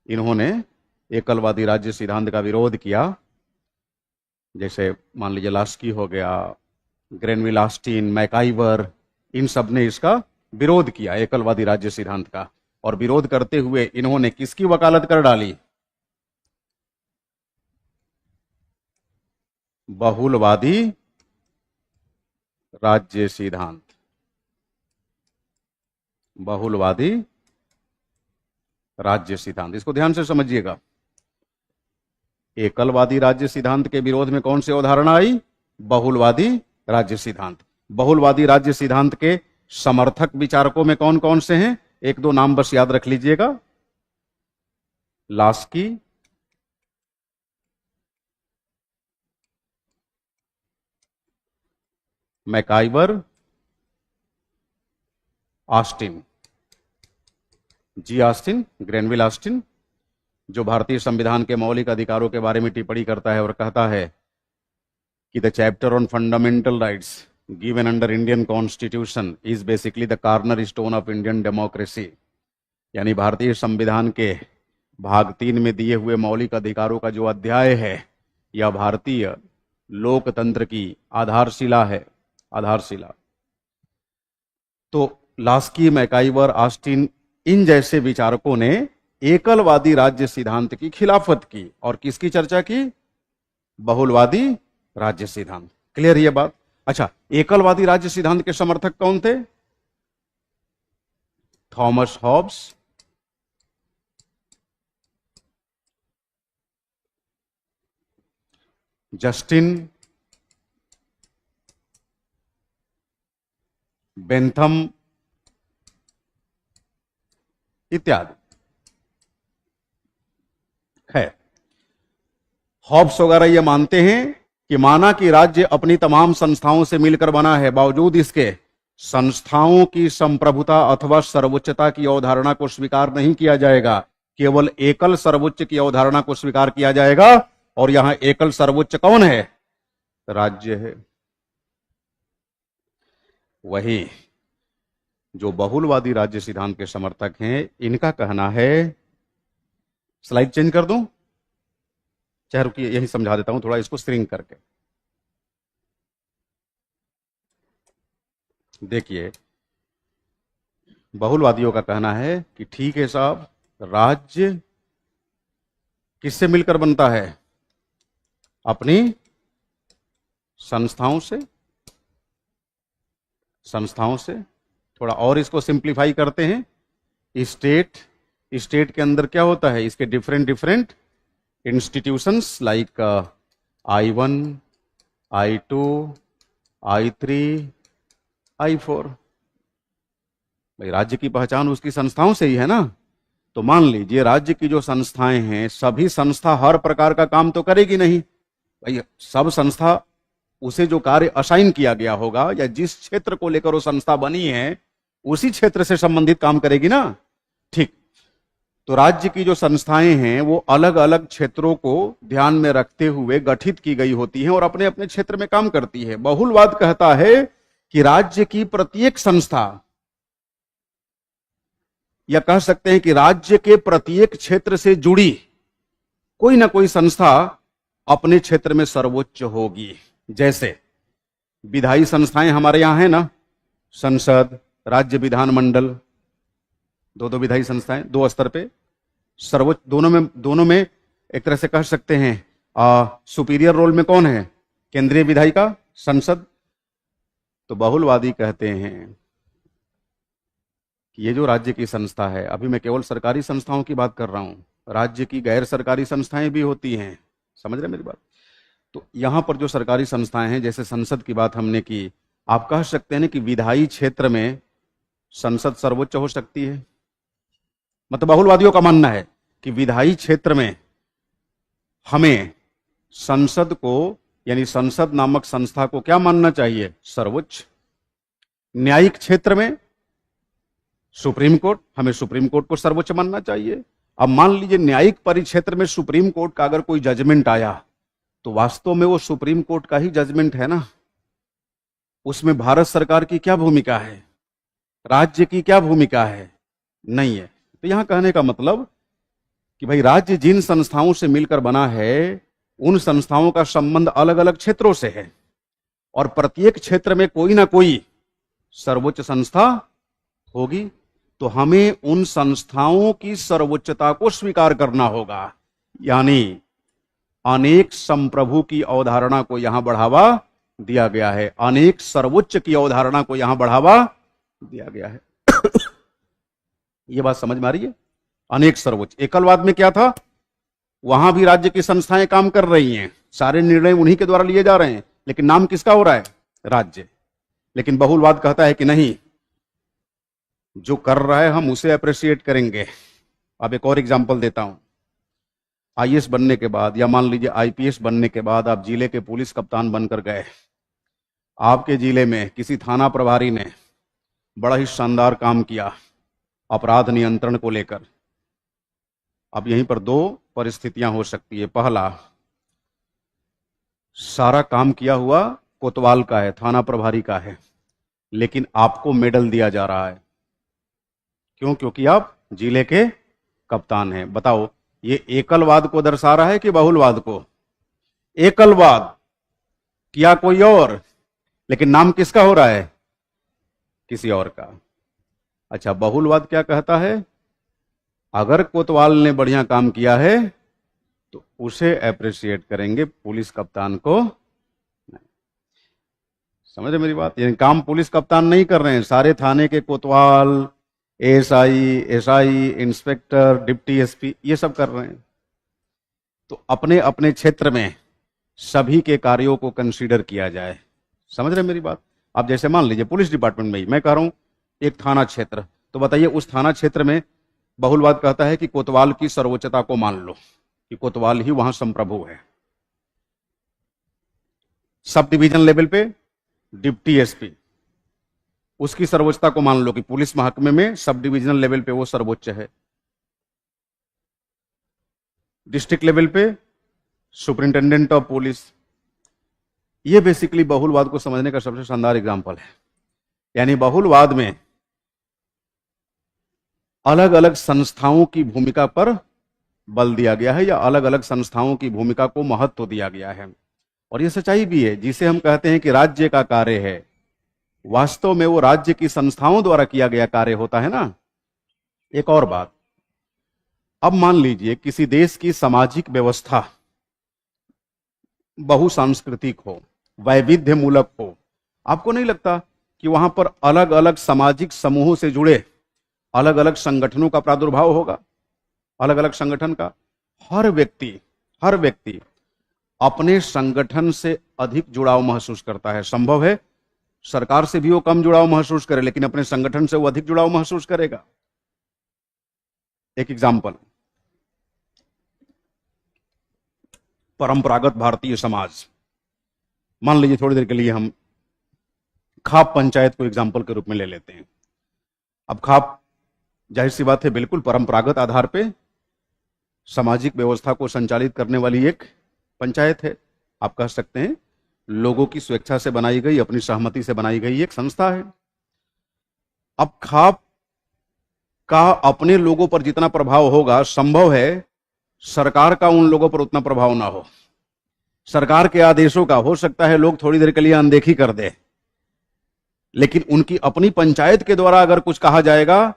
S1: इन्होंने एकलवादी राज्य सिद्धांत का विरोध किया। जैसे मान लीजिए लास्की हो गया, ग्रेनविल ऑस्टिन, मैकाइवर, इन सब ने इसका विरोध किया, एकलवादी राज्य सिद्धांत का। और विरोध करते हुए इन्होंने किसकी वकालत कर डाली? बहुलवादी राज्य सिद्धांत, बहुलवादी राज्य सिद्धांत। इसको ध्यान से समझिएगा। एकलवादी राज्य सिद्धांत के विरोध में कौन सी अवधारणा आई? बहुलवादी राज्य सिद्धांत। बहुलवादी राज्य सिद्धांत के समर्थक विचारकों में कौन कौन से हैं? एक दो नाम बस याद रख लीजिएगा। लास्की, मैकाइवर, ऑस्टिन, जी ऑस्टिन, ग्रेनविल ऑस्टिन, जो भारतीय संविधान के मौलिक अधिकारों के बारे में टिप्पणी करता है और कहता है कि the chapter on fundamental rights given under Indian constitution is basically the corner stone of Indian democracy. यानी भारतीय संविधान के भाग 3 में दिए हुए मौलिक अधिकारों का जो अध्याय है, यह भारतीय लोकतंत्र की आधारशिला है, आधारशिला। तो लास्की, मैकाइवर, ऑस्टिन, इन जैसे विचारकों ने एकलवादी राज्य सिद्धांत की खिलाफत की और किसकी चर्चा की? बहुलवादी राज्य सिद्धांत। क्लियर ये बात? अच्छा, एकलवादी राज्य सिद्धांत के समर्थक कौन थे? थॉमस हॉब्स, जस्टिन, बेंथम इत्यादि। खैर, हॉब्स वगैरह ये मानते हैं कि माना कि राज्य अपनी तमाम संस्थाओं से मिलकर बना है, बावजूद इसके संस्थाओं की संप्रभुता अथवा सर्वोच्चता की अवधारणा को स्वीकार नहीं किया जाएगा, केवल एकल सर्वोच्च की अवधारणा को स्वीकार किया जाएगा। और यहां एकल सर्वोच्च कौन है? राज्य है। वही जो बहुलवादी राज्य सिद्धांत के समर्थक हैं, इनका कहना है, स्लाइड चेंज कर दूं, चाहे रुकिए यही समझा देता हूं थोड़ा इसको श्रिंक करके। देखिए, बहुलवादियों का कहना है कि ठीक है साहब, राज्य किससे मिलकर बनता है? अपनी संस्थाओं से। संस्थाओं से। थोड़ा और इसको सिंप्लीफाई करते हैं। स्टेट के अंदर क्या होता है? इसके different different institutions like I1, I2, I3, I4। भाई राज्य की पहचान उसकी संस्थाओं से ही है ना। तो मान लीजिए राज्य की जो संस्थाएं हैं, सभी संस्था हर प्रकार का काम तो करेगी नहीं भाई। सब संस्था उसे जो कार्य असाइन किया गया होगा या जिस क्षेत्र को लेकर वो संस्था बनी है उसी क्षेत्र से संबंधित काम करेगी ना। ठीक, तो राज्य की जो संस्थाएं हैं वो अलग अलग क्षेत्रों को ध्यान में रखते हुए गठित की गई होती हैं और अपने अपने क्षेत्र में काम करती है। बहुलवाद कहता है कि राज्य की प्रत्येक संस्था, या कह सकते हैं कि राज्य के प्रत्येक क्षेत्र से जुड़ी कोई ना कोई संस्था अपने क्षेत्र में सर्वोच्च होगी। जैसे विधायी संस्थाएं हमारे यहां है ना, संसद, राज्य विधानमंडल, दो विधायी संस्थाएं, 2 स्तर पे सर्वोच्च। दोनों में एक तरह से कह सकते हैं सुपीरियर रोल में कौन है? केंद्रीय विधायिका, संसद। तो बहुलवादी कहते हैं कि ये जो राज्य की संस्था है, अभी मैं केवल सरकारी संस्थाओं की बात कर रहा हूं, राज्य की गैर सरकारी संस्थाएं भी होती हैं। समझ रहे मेरी बात? तो यहां पर जो सरकारी संस्थाएं हैं, जैसे संसद की बात हमने की, आप कह सकते हैं कि विधायी क्षेत्र में संसद सर्वोच्च हो सकती है। मतलब बहुलवादियों का मानना है कि विधायी क्षेत्र में हमें संसद को, यानी संसद नामक संस्था को क्या मानना चाहिए? सर्वोच्च। न्यायिक क्षेत्र में सुप्रीम कोर्ट, हमें सुप्रीम कोर्ट को सर्वोच्च मानना चाहिए। अब मान लीजिए न्यायिक परिक्षेत्र में सुप्रीम कोर्ट का अगर कोई जजमेंट आया तो वास्तव में वो सुप्रीम कोर्ट का ही जजमेंट है ना। उसमें भारत सरकार की क्या भूमिका है? राज्य की क्या भूमिका है? नहीं है। तो यहां कहने का मतलब कि भाई राज्य जिन संस्थाओं से मिलकर बना है, उन संस्थाओं का संबंध अलग अलग क्षेत्रों से है और प्रत्येक क्षेत्र में कोई ना कोई सर्वोच्च संस्था होगी। तो हमें उन संस्थाओं की सर्वोच्चता को स्वीकार करना होगा। यानी अनेक संप्रभु की अवधारणा को यहां बढ़ावा दिया गया है, अनेक सर्वोच्च की अवधारणा को यहां बढ़ावा दिया गया है। यह बात समझ में आ रही है? अनेक सर्वोच्च। एकलवाद में क्या था? वहां भी राज्य की संस्थाएं काम कर रही हैं, सारे निर्णय उन्हीं के द्वारा लिए जा रहे हैं, लेकिन नाम किसका हो रहा है? राज्य। लेकिन बहुलवाद कहता है कि नहीं, जो कर रहा है हम उसे अप्रिशिएट करेंगे। अब एक और एग्जांपल देता हूं। IAS बनने के बाद, या मान लीजिए IPS बनने के बाद आप जिले के पुलिस कप्तान बनकर गए। आपके जिले में किसी थाना प्रभारी ने बड़ा ही शानदार काम किया अपराध नियंत्रण को लेकर। अब यहीं पर 2 परिस्थितियां हो सकती है। पहला, सारा काम किया हुआ कोतवाल का है, थाना प्रभारी का है, लेकिन आपको मेडल दिया जा रहा है। क्यों? क्योंकि आप जिले के कप्तान हैं। बताओ, ये एकलवाद को दर्शा रहा है कि बहुलवाद को? एकलवाद किया कोई और, लेकिन नाम किसका हो रहा है? किसी और का। अच्छा, बहुलवाद क्या कहता है? अगर कोतवाल ने बढ़िया काम किया है तो उसे अप्रिशिएट करेंगे, पुलिस कप्तान को नहीं। समझ रहे मेरी बात? यानी काम पुलिस कप्तान नहीं कर रहे हैं, सारे थाने के कोतवाल, ASI, SI, inspector, deputy SP, ये सब कर रहे हैं। तो अपने अपने क्षेत्र में सभी के कार्यों को कंसीडर किया जाए। समझ रहे मेरी बात? अब जैसे मान लीजिए पुलिस डिपार्टमेंट में ही मैं कह रहा हूं एक थाना क्षेत्र, तो बताइए उस थाना क्षेत्र में बहुलवाद कहता है कि कोतवाल की सर्वोच्चता को मान लो कि कोतवाल ही वहां संप्रभु है। सब डिवीजन लेवल पे डिप्टी SP, उसकी सर्वोच्चता को मान लो कि पुलिस महकमे में सब डिविजनल लेवल पे वो सर्वोच्च है। डिस्ट्रिक्ट लेवल पे सुपरिंटेंडेंट ऑफ पुलिस। ये बेसिकली बहुलवाद को समझने का सबसे शानदार एग्जांपल है। यानी बहुलवाद में अलग अलग संस्थाओं की भूमिका पर बल दिया गया है, या अलग अलग संस्थाओं की भूमिका को महत्व दिया गया है। और यह सच्चाई भी है। जिसे हम कहते हैं कि राज्य का कार्य है, वास्तव में वो राज्य की संस्थाओं द्वारा किया गया कार्य होता है ना। एक और बात, अब मान लीजिए किसी देश की सामाजिक व्यवस्था बहुसांस्कृतिक हो, वैविध्य मूलक हो, आपको नहीं लगता कि वहां पर अलग अलग सामाजिक समूहों से जुड़े अलग अलग संगठनों का प्रादुर्भाव होगा? अलग अलग संगठन का हर व्यक्ति अपने संगठन से अधिक जुड़ाव महसूस करता है। संभव है सरकार से भी वो कम जुड़ाव महसूस करे, लेकिन अपने संगठन से वो अधिक जुड़ाव महसूस करेगा। एक एग्जाम्पल, परंपरागत भारतीय समाज, मान लीजिए थोड़ी देर के लिए हम खाप पंचायत को एग्जाम्पल के रूप में ले लेते हैं। अब खाप, जाहिर सी बात है, बिल्कुल परंपरागत आधार पे सामाजिक व्यवस्था को संचालित करने वाली एक पंचायत है। आप कह सकते हैं लोगों की स्वेच्छा से बनाई गई, अपनी सहमति से बनाई गई एक संस्था है। अब खाप का अपने लोगों पर जितना प्रभाव होगा, संभव है सरकार का उन लोगों पर उतना प्रभाव ना हो। सरकार के आदेशों का हो सकता है लोग थोड़ी देर के लिए अनदेखी कर दे, लेकिन उनकी अपनी पंचायत के द्वारा अगर कुछ कहा जाएगा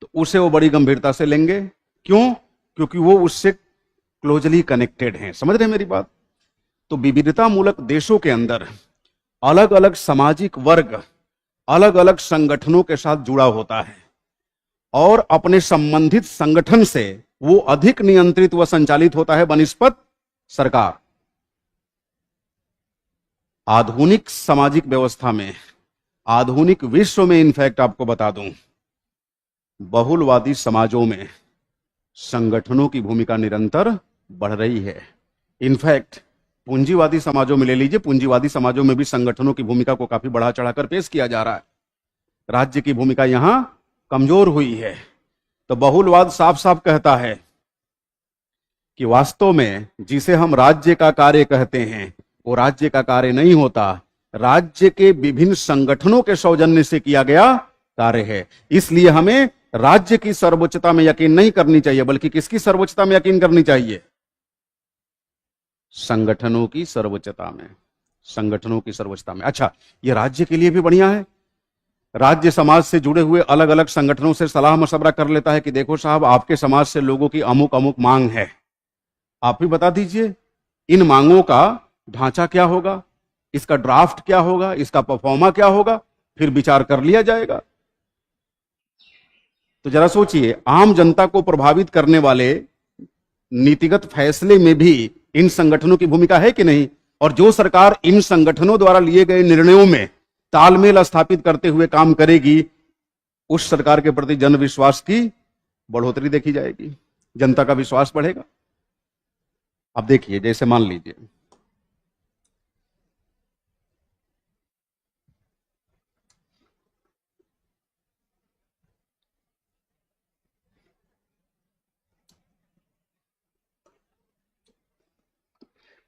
S1: तो उसे वो बड़ी गंभीरता से लेंगे। क्यों? क्योंकि वो उससे क्लोजली कनेक्टेड हैं। समझ रहे हैं मेरी बात? तो विविधता मूलक देशों के अंदर अलग अलग सामाजिक वर्ग अलग अलग संगठनों के साथ जुड़ा होता है और अपने संबंधित संगठन से वो अधिक नियंत्रित व संचालित होता है बनिस्पत सरकार। आधुनिक सामाजिक व्यवस्था में, आधुनिक विश्व में, इनफैक्ट आपको बता दूं, बहुलवादी समाजों में संगठनों की भूमिका निरंतर बढ़ रही है। इनफैक्ट पूंजीवादी समाजों में ले लीजिए, पूंजीवादी समाजों में भी संगठनों की भूमिका को काफी बढ़ा चढ़ाकर पेश किया जा रहा है। राज्य की भूमिका यहां कमजोर हुई है। तो बहुलवाद साफ साफ कहता है कि वास्तव में जिसे हम राज्य का कार्य कहते हैं वो राज्य का कार्य नहीं होता, राज्य के विभिन्न संगठनों के सौजन्य से किया गया कार्य है। इसलिए हमें राज्य की सर्वोच्चता में यकीन नहीं करनी चाहिए, बल्कि किसकी सर्वोच्चता में यकीन करनी चाहिए? संगठनों की सर्वोच्चता में, संगठनों की सर्वोच्चता में। अच्छा, यह राज्य के लिए भी बढ़िया है। राज्य समाज से जुड़े हुए अलग अलग संगठनों से सलाह मशवरा कर लेता है कि देखो साहब, आपके समाज से लोगों की अमुक अमुक मांग है, आप भी बता दीजिए इन मांगों का ढांचा क्या होगा, इसका ड्राफ्ट क्या होगा, इसका परफॉर्मा क्या होगा, फिर विचार कर लिया जाएगा। तो जरा सोचिए, आम जनता को प्रभावित करने वाले नीतिगत फैसले में भी इन संगठनों की भूमिका है कि नहीं? और जो सरकार इन संगठनों द्वारा लिए गए निर्णयों में तालमेल स्थापित करते हुए काम करेगी, उस सरकार के प्रति जन विश्वास की बढ़ोतरी देखी जाएगी, जनता का विश्वास बढ़ेगा। अब देखिए, जैसे मान लीजिए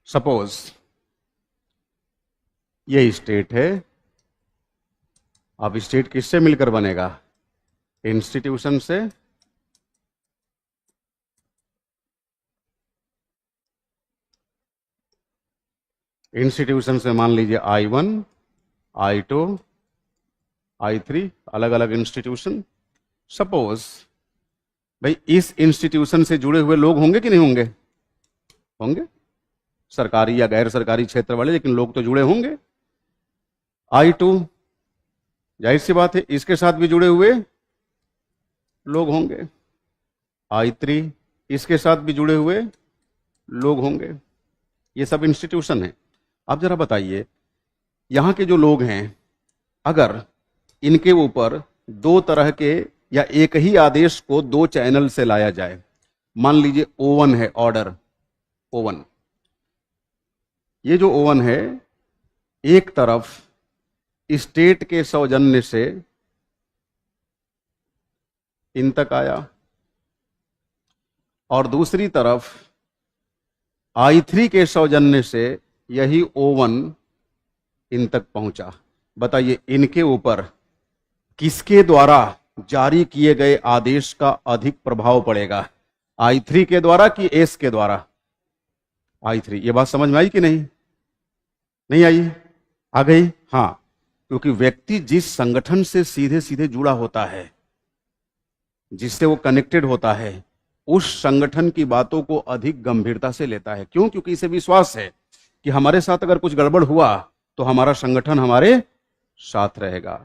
S1: सपोज ये स्टेट है। अब स्टेट किससे मिलकर बनेगा? इंस्टीट्यूशन से, इंस्टीट्यूशन से मान लीजिए I1, I2, I3, अलग अलग इंस्टीट्यूशन। सपोज भाई इस इंस्टीट्यूशन से जुड़े हुए लोग होंगे कि नहीं होंगे? होंगे, सरकारी या गैर सरकारी क्षेत्र वाले, लेकिन लोग तो जुड़े होंगे। I2 जाहिर सी बात है इसके साथ भी जुड़े हुए लोग होंगे। I3 इसके साथ भी जुड़े हुए लोग होंगे। ये सब इंस्टीट्यूशन है। अब जरा बताइए, यहां के जो लोग हैं, अगर इनके ऊपर दो तरह के या एक ही आदेश को दो चैनल से लाया जाए, मान लीजिए O1 है, ऑर्डर O1। ये जो O1 है, एक तरफ स्टेट के सौजन्य से इन तक आया और दूसरी तरफ I3 के सौजन्य से यही O1 इन तक पहुंचा। बताइए, इनके ऊपर किसके द्वारा जारी किए गए आदेश का अधिक प्रभाव पड़ेगा, I3 के द्वारा कि S के द्वारा? I3। ये बात समझ में आई कि नहीं? नहीं आई? आ गई? हाँ, क्योंकि व्यक्ति जिस संगठन से सीधे सीधे जुड़ा होता है, जिससे वो कनेक्टेड होता है, उस संगठन की बातों को अधिक गंभीरता से लेता है। क्यों? क्योंकि इसे विश्वास है कि हमारे साथ अगर कुछ गड़बड़ हुआ तो हमारा संगठन हमारे साथ रहेगा।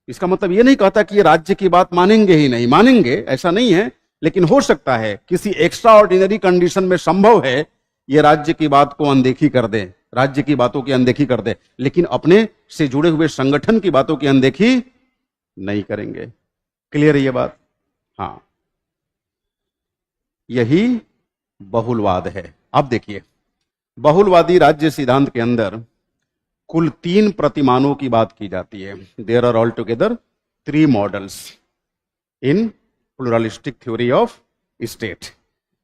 S1: इसका मतलब ये नहीं कहता कि ये राज्य की बात मानेंगे ही नहीं, मानेंगे, ऐसा नहीं है, लेकिन हो सकता है किसी एक्स्ट्रा ऑर्डिनरी कंडीशन में संभव है ये राज्य की बात को अनदेखी कर दे, राज्य की बातों की अनदेखी कर दे, लेकिन अपने से जुड़े हुए संगठन की बातों की अनदेखी नहीं करेंगे। क्लियर है ये बात? हाँ, यही बहुलवाद है। अब देखिए, बहुलवादी राज्य सिद्धांत के अंदर कुल 3 प्रतिमानों की बात की जाती है। There are all together 3 models in pluralistic theory of state.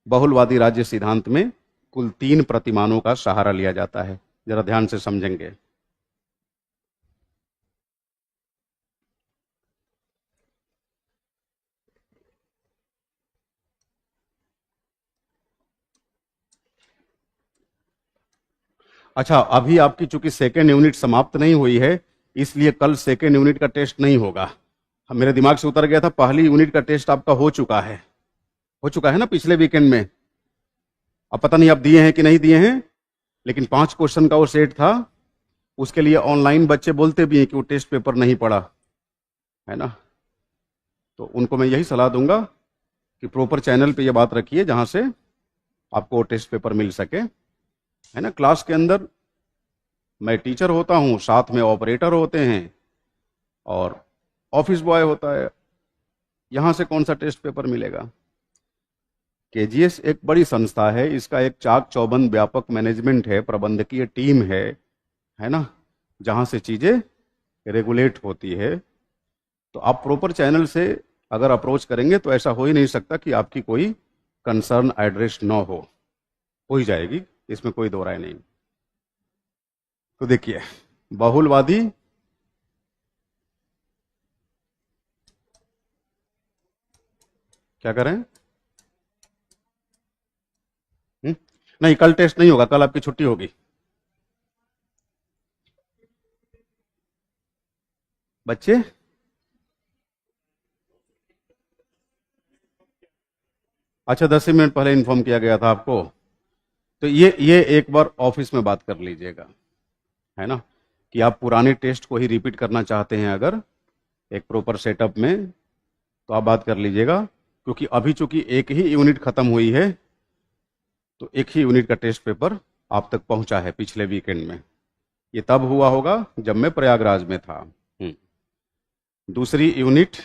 S1: बहुलवादी राज्य सिद्धांत में कुल 3 प्रतिमानों का सहारा लिया जाता है। जरा ध्यान से समझेंगे। अच्छा, अभी आपकी चूंकि सेकेंड यूनिट समाप्त नहीं हुई है, इसलिए कल सेकेंड यूनिट का टेस्ट नहीं होगा। मेरे दिमाग से उतर गया था, पहली यूनिट का टेस्ट आपका हो चुका है ना पिछले वीकेंड में। अब पता नहीं आप दिए हैं कि नहीं दिए हैं, लेकिन 5 क्वेश्चन का वो सेट था। उसके लिए ऑनलाइन बच्चे बोलते भी हैं कि वो टेस्ट पेपर नहीं पढ़ा है ना। तो उनको मैं यही सलाह दूंगा कि प्रॉपर चैनल पे ये बात रखिए जहां से आपको वो टेस्ट पेपर मिल सके, है ना। क्लास के अंदर मैं टीचर होता हूं, साथ में ऑपरेटर होते हैं और ऑफिस बॉय होता है। यहां से कौन सा टेस्ट पेपर मिलेगा? केजीएस एक बड़ी संस्था है, इसका एक चाक चौबंद व्यापक मैनेजमेंट है, प्रबंधकीय टीम है ना, जहां से चीजें रेगुलेट होती है। तो आप प्रॉपर चैनल से अगर अप्रोच करेंगे तो ऐसा हो ही नहीं सकता कि आपकी कोई कंसर्न एड्रेस ना हो ही जाएगी, इसमें कोई दो राय नहीं। तो देखिए, बहुलवादी क्या करें? नहीं, कल टेस्ट नहीं होगा, कल आपकी छुट्टी होगी। बच्चे, अच्छा 10 ही मिनट पहले इन्फॉर्म किया गया था आपको। तो ये एक बार ऑफिस में बात कर लीजिएगा, है ना, कि आप पुराने टेस्ट को ही रिपीट करना चाहते हैं अगर एक प्रॉपर सेटअप में, तो आप बात कर लीजिएगा। क्योंकि अभी चूंकि एक ही यूनिट खत्म हुई है, तो एक ही यूनिट का टेस्ट पेपर आप तक पहुंचा है पिछले वीकेंड में। ये तब हुआ होगा जब मैं प्रयागराज में था। दूसरी यूनिट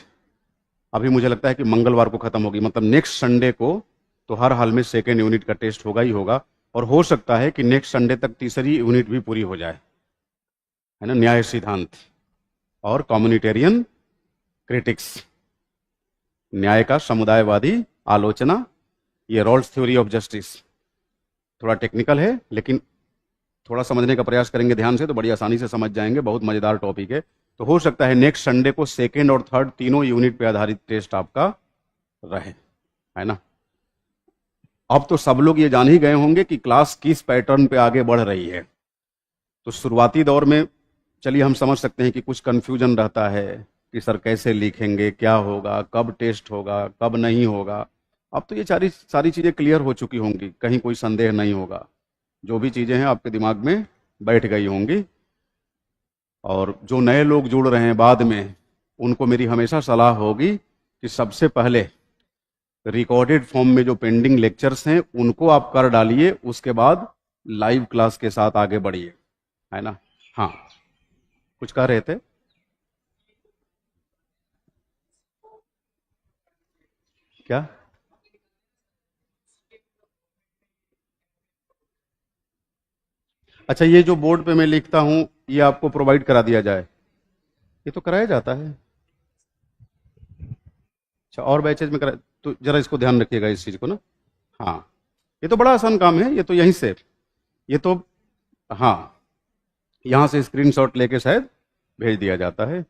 S1: अभी मुझे लगता है कि मंगलवार को खत्म होगी, मतलब नेक्स्ट संडे को तो हर हाल में सेकेंड यूनिट का टेस्ट होगा ही होगा। और हो सकता है कि नेक्स्ट संडे तक तीसरी यूनिट भी पूरी हो जाए, है ना। न्याय सिद्धांत और कम्युनिटेरियन क्रिटिक्स, न्याय का समुदायवादी आलोचना, ये रोल्स थ्योरी ऑफ जस्टिस। थोड़ा टेक्निकल है, लेकिन थोड़ा समझने का प्रयास करेंगे ध्यान से तो बड़ी आसानी से समझ जाएंगे। बहुत मजेदार टॉपिक है। तो हो सकता है नेक्स्ट संडे को सेकेंड और थर्ड तीनों यूनिट पे आधारित टेस्ट आपका रहे, है ना। अब तो सब लोग ये जान ही गए होंगे कि क्लास किस पैटर्न पे आगे बढ़ रही है। तो शुरुआती दौर में चलिए हम समझ सकते हैं कि कुछ कंफ्यूजन रहता है कि सर कैसे लिखेंगे, क्या होगा, कब टेस्ट होगा, कब नहीं होगा। अब तो ये सारी चीज़ें क्लियर हो चुकी होंगी, कहीं कोई संदेह नहीं होगा। जो भी चीज़ें हैं आपके दिमाग में बैठ गई होंगी। और जो नए लोग जुड़ रहे हैं बाद में, उनको मेरी हमेशा सलाह होगी कि सबसे पहले रिकॉर्डेड फॉर्म में जो पेंडिंग लेक्चर्स हैं उनको आप कर डालिए, उसके बाद लाइव क्लास के साथ आगे बढ़िए, है ना। हाँ, कुछ कह रहे थे? क्या? अच्छा, ये जो बोर्ड पे मैं लिखता हूं, ये आपको प्रोवाइड करा दिया जाए? ये तो कराया जाता है। अच्छा, और बैचेज में करा, तो जरा इसको ध्यान रखिएगा इस चीज को ना। हाँ, ये तो बड़ा आसान काम है, ये तो यहीं से, ये तो, हाँ, यहाँ से स्क्रीनशॉट लेके शायद भेज दिया जाता है।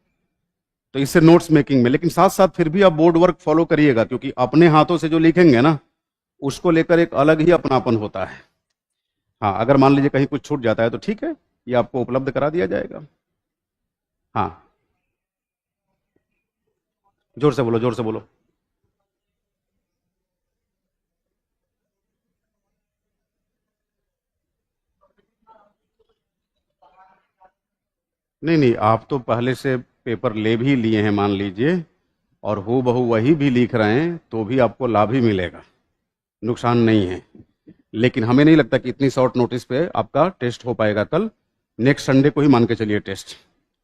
S1: तो इससे नोट्स मेकिंग में, लेकिन साथ साथ फिर भी आप बोर्ड वर्क फॉलो करिएगा, क्योंकि अपने हाथों से जो लिखेंगे ना उसको लेकर एक अलग ही अपनापन होता है। हाँ, अगर मान लीजिए कहीं कुछ छूट जाता है तो ठीक है, ये आपको उपलब्ध करा दिया जाएगा। हाँ, जोर से बोलो, जोर से बोलो। नहीं नहीं, आप तो पहले से पेपर ले भी लिए हैं मान लीजिए, और हूबहू बहू वही भी लिख रहे हैं तो भी आपको लाभ ही मिलेगा, नुकसान नहीं है। लेकिन हमें नहीं लगता कि इतनी शॉर्ट नोटिस पे आपका टेस्ट हो पाएगा कल। नेक्स्ट संडे को ही मान के चलिए टेस्ट,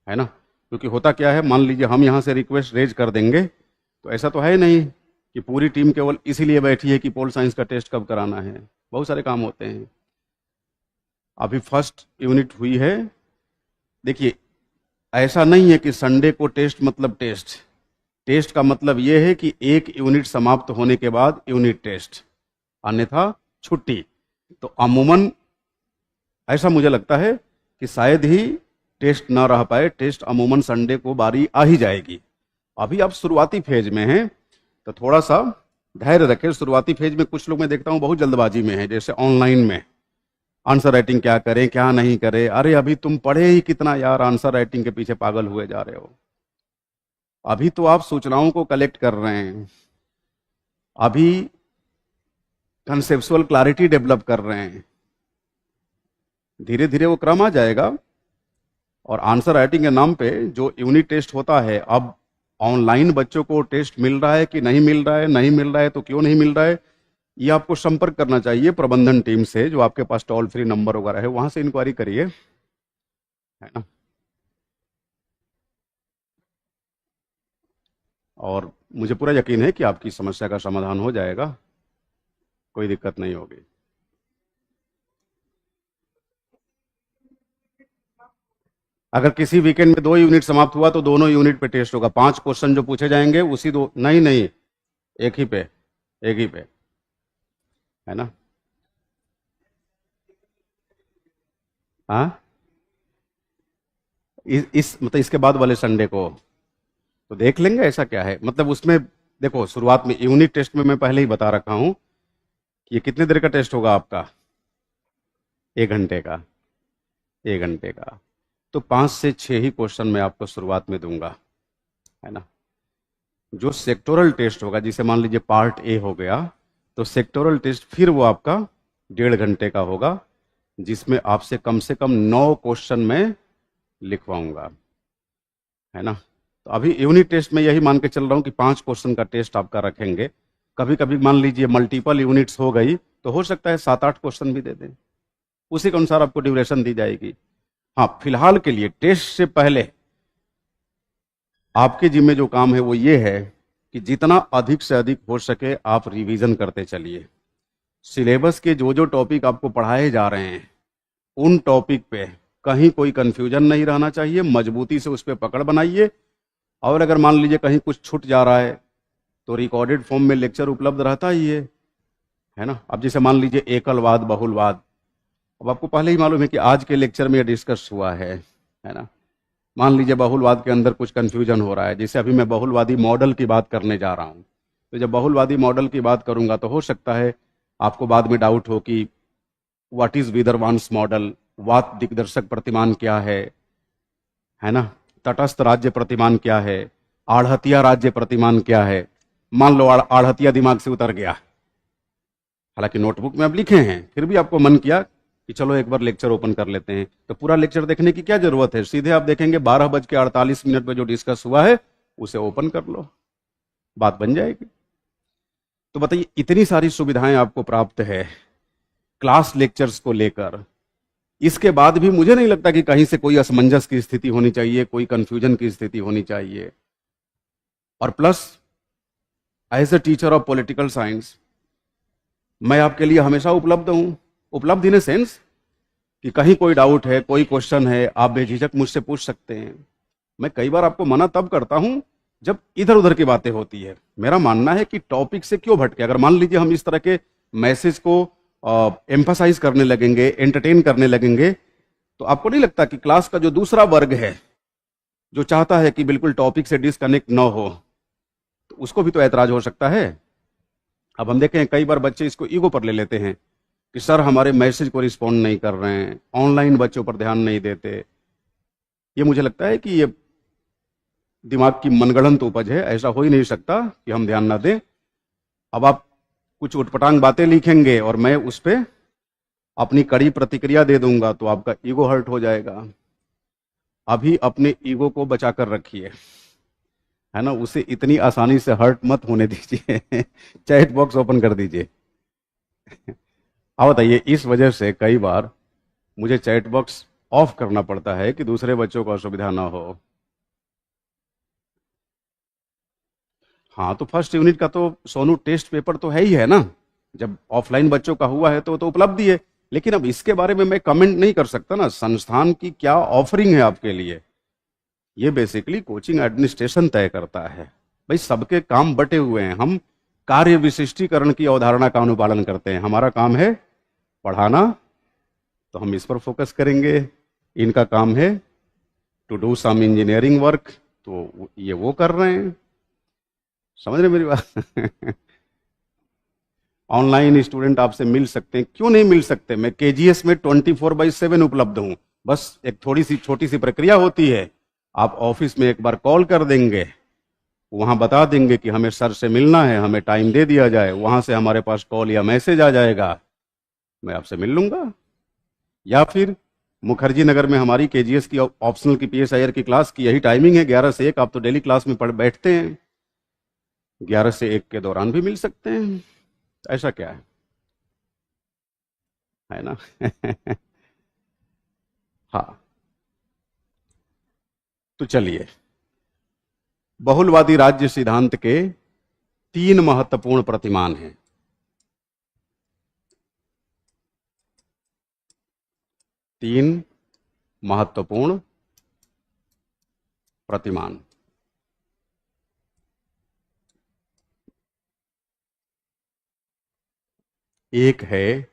S1: है ना। क्योंकि होता क्या है, मान लीजिए हम यहाँ से रिक्वेस्ट रेज कर देंगे तो ऐसा तो है नहीं कि पूरी टीम केवल इसीलिए बैठी है कि पोल साइंस का टेस्ट कब कराना है, बहुत सारे काम होते हैं। अभी फर्स्ट यूनिट हुई है। देखिए, ऐसा नहीं है कि संडे को टेस्ट मतलब टेस्ट। टेस्ट का मतलब यह है कि एक यूनिट समाप्त होने के बाद यूनिट टेस्ट, अन्यथा छुट्टी। तो अमूमन ऐसा मुझे लगता है कि शायद ही टेस्ट ना रह पाए। टेस्ट अमूमन संडे को बारी आ ही जाएगी। अभी आप शुरुआती फेज में हैं तो थोड़ा सा धैर्य रखें। शुरुआती फेज में कुछ लोग मैं देखता हूं बहुत जल्दबाजी में है, जैसे ऑनलाइन में आंसर राइटिंग क्या करें क्या नहीं करें। अरे अभी तुम पढ़े ही कितना यार, आंसर राइटिंग के पीछे पागल हुए जा रहे हो। अभी तो आप सूचनाओं को कलेक्ट कर रहे हैं, अभी कंसेप्चुअल क्लैरिटी डेवलप कर रहे हैं। धीरे धीरे वो क्रम आ जाएगा। और आंसर राइटिंग के नाम पे जो यूनिट टेस्ट होता है, अब ऑनलाइन बच्चों को टेस्ट मिल रहा है कि नहीं मिल रहा है, नहीं मिल रहा है तो क्यों नहीं मिल रहा है, ये आपको संपर्क करना चाहिए प्रबंधन टीम से, जो आपके पास टोल फ्री नंबर वगैरह है वहां से इंक्वायरी करिए, है ना। और मुझे पूरा यकीन है कि आपकी समस्या का समाधान हो जाएगा, कोई दिक्कत नहीं होगी। अगर किसी वीकेंड में 2 यूनिट समाप्त हुआ तो दोनों यूनिट पे टेस्ट होगा। 5 क्वेश्चन जो पूछे जाएंगे उसी दो, नहीं नहीं, एक ही पे, एक ही पे, है ना। हाँ, इस मतलब इसके बाद वाले संडे को तो देख लेंगे। ऐसा क्या है, मतलब उसमें देखो, शुरुआत में यूनिट टेस्ट में मैं पहले ही बता रखा हूं कि ये कितने देर का टेस्ट होगा आपका, 1 घंटे का, 1 घंटे का। तो 5 से 6 ही क्वेश्चन मैं आपको शुरुआत में दूंगा, है ना। जो सेक्टोरल टेस्ट होगा, जिसे मान लीजिए पार्ट ए हो गया, तो सेक्टोरल टेस्ट फिर वो आपका 1.5 घंटे का होगा, जिसमें आपसे कम 9 क्वेश्चन मैं लिखवाऊंगा, है ना। तो अभी यूनिट टेस्ट में यही मान के चल रहा हूं कि 5 क्वेश्चन का टेस्ट आपका रखेंगे। कभी कभी मान लीजिए मल्टीपल यूनिट्स हो गई तो हो सकता है 7-8 क्वेश्चन भी दे दें, उसी के अनुसार आपको ड्यूरेशन दी जाएगी। हाँ, फिलहाल के लिए टेस्ट से पहले आपके जिम्मे जो काम है वो ये है कि जितना अधिक से अधिक हो सके आप रिवीजन करते चलिए। सिलेबस के जो जो टॉपिक आपको पढ़ाए जा रहे हैं उन टॉपिक पे कहीं कोई कंफ्यूजन नहीं रहना चाहिए, मजबूती से उस पर पकड़ बनाइए। और अगर मान लीजिए कहीं कुछ छूट जा रहा है तो रिकॉर्डेड फॉर्म में लेक्चर उपलब्ध रहता ही है ना। अब जैसे मान लीजिए एकलवाद बहुलवाद, अब आपको पहले ही मालूम है कि आज के लेक्चर में डिस्कस हुआ है ना। मान लीजिए बहुलवाद के अंदर कुछ कंफ्यूजन हो रहा है, जैसे अभी मैं बहुलवादी मॉडल की बात करने जा रहा हूं, तो जब बहुलवादी मॉडल की बात करूंगा तो हो सकता है आपको बाद में डाउट हो कि व्हाट इज विदर्वांस मॉडल, वात दिग्दर्शक प्रतिमान क्या है ना, तटस्थ राज्य प्रतिमान क्या है, आढ़तिया राज्य प्रतिमान क्या है। मान लो आढ़तिया दिमाग से उतर गया, हालांकि नोटबुक में आप लिखे हैं, फिर भी आपको मन किया कि चलो एक बार लेक्चर ओपन कर लेते हैं, तो पूरा लेक्चर देखने की क्या जरूरत है, सीधे आप देखेंगे 12:48 पे जो डिस्कस हुआ है उसे ओपन कर लो, बात बन जाएगी। तो बताइए, इतनी सारी सुविधाएं आपको प्राप्त है क्लास लेक्चर्स को लेकर, इसके बाद भी मुझे नहीं लगता कि कहीं से कोई असमंजस की स्थिति होनी चाहिए, कोई कंफ्यूजन की स्थिति होनी चाहिए। और plus as a teacher of political science मैं आपके लिए हमेशा उपलब्ध हूं। उपलब्ध इन ए सेंस कि कहीं कोई डाउट है, कोई क्वेश्चन है, आप बेझिझक मुझसे पूछ सकते हैं। मैं कई बार आपको मना तब करता हूं जब इधर उधर की बातें होती है। मेरा मानना है कि टॉपिक से क्यों भटके। अगर मान लीजिए हम इस तरह के मैसेज को एम्फसाइज करने लगेंगे, एंटरटेन करने लगेंगे, तो आपको नहीं लगता कि क्लास का जो दूसरा वर्ग है जो चाहता है कि बिल्कुल टॉपिक से डिस्कनेक्ट ना हो, तो उसको भी तो ऐतराज हो सकता है। अब हम देखें कई बार बच्चे इसको ईगो पर ले लेते हैं कि सर हमारे मैसेज को रिस्पॉन्ड नहीं कर रहे हैं, ऑनलाइन बच्चों पर ध्यान नहीं देते। ये मुझे लगता है कि ये दिमाग की मनगढ़ंत उपज है, ऐसा हो ही नहीं सकता कि हम ध्यान ना दें। अब आप कुछ उटपटांग बातें लिखेंगे और मैं उस पर अपनी कड़ी प्रतिक्रिया दे दूंगा तो आपका ईगो हर्ट हो जाएगा। अभी अपने ईगो को बचा कर रखिए, है ना, उसे इतनी आसानी से हर्ट मत होने दीजिए। चैट बॉक्स ओपन कर दीजिए। अब बताइए, इस वजह से कई बार मुझे चैट बॉक्स ऑफ करना पड़ता है कि दूसरे बच्चों को असुविधा ना हो। हाँ, तो फर्स्ट यूनिट का तो सोनू टेस्ट पेपर तो है ही है ना, जब ऑफलाइन बच्चों का हुआ है तो उपलब्धि है। लेकिन अब इसके बारे में मैं कमेंट नहीं कर सकता ना, संस्थान की क्या ऑफरिंग है आपके लिए, ये बेसिकली कोचिंग एडमिनिस्ट्रेशन तय करता है। भाई सबके काम बटे हुए हैं, हम कार्य विशिष्टीकरण की अवधारणा का अनुपालन करते हैं। हमारा काम है पढ़ाना, तो हम इस पर फोकस करेंगे। इनका काम है to do some engineering work, तो ये वो कर रहे हैं। समझ रहे मेरी बात? ऑनलाइन स्टूडेंट आपसे मिल सकते हैं, क्यों नहीं मिल सकते? मैं केजीएस में 24/7 उपलब्ध हूं। बस एक थोड़ी सी छोटी सी प्रक्रिया होती है, आप ऑफिस में एक बार कॉल कर देंगे, वहां बता देंगे कि हमें सर से मिलना है, हमें टाइम दे दिया जाए, वहां से हमारे पास कॉल या मैसेज आ जाएगा, मैं आपसे मिल लूंगा। या फिर मुखर्जी नगर में हमारी केजीएस की ऑप्शनल की पीएसआईआर की क्लास की यही टाइमिंग है, 11 से 1। आप तो डेली क्लास में पढ़ बैठते हैं, 11 से 1 के दौरान भी मिल सकते हैं। ऐसा क्या है ना? हाँ, तो चलिए, बहुलवादी राज्य सिद्धांत के 3 महत्वपूर्ण प्रतिमान हैं। 3 महत्वपूर्ण प्रतिमान। एक है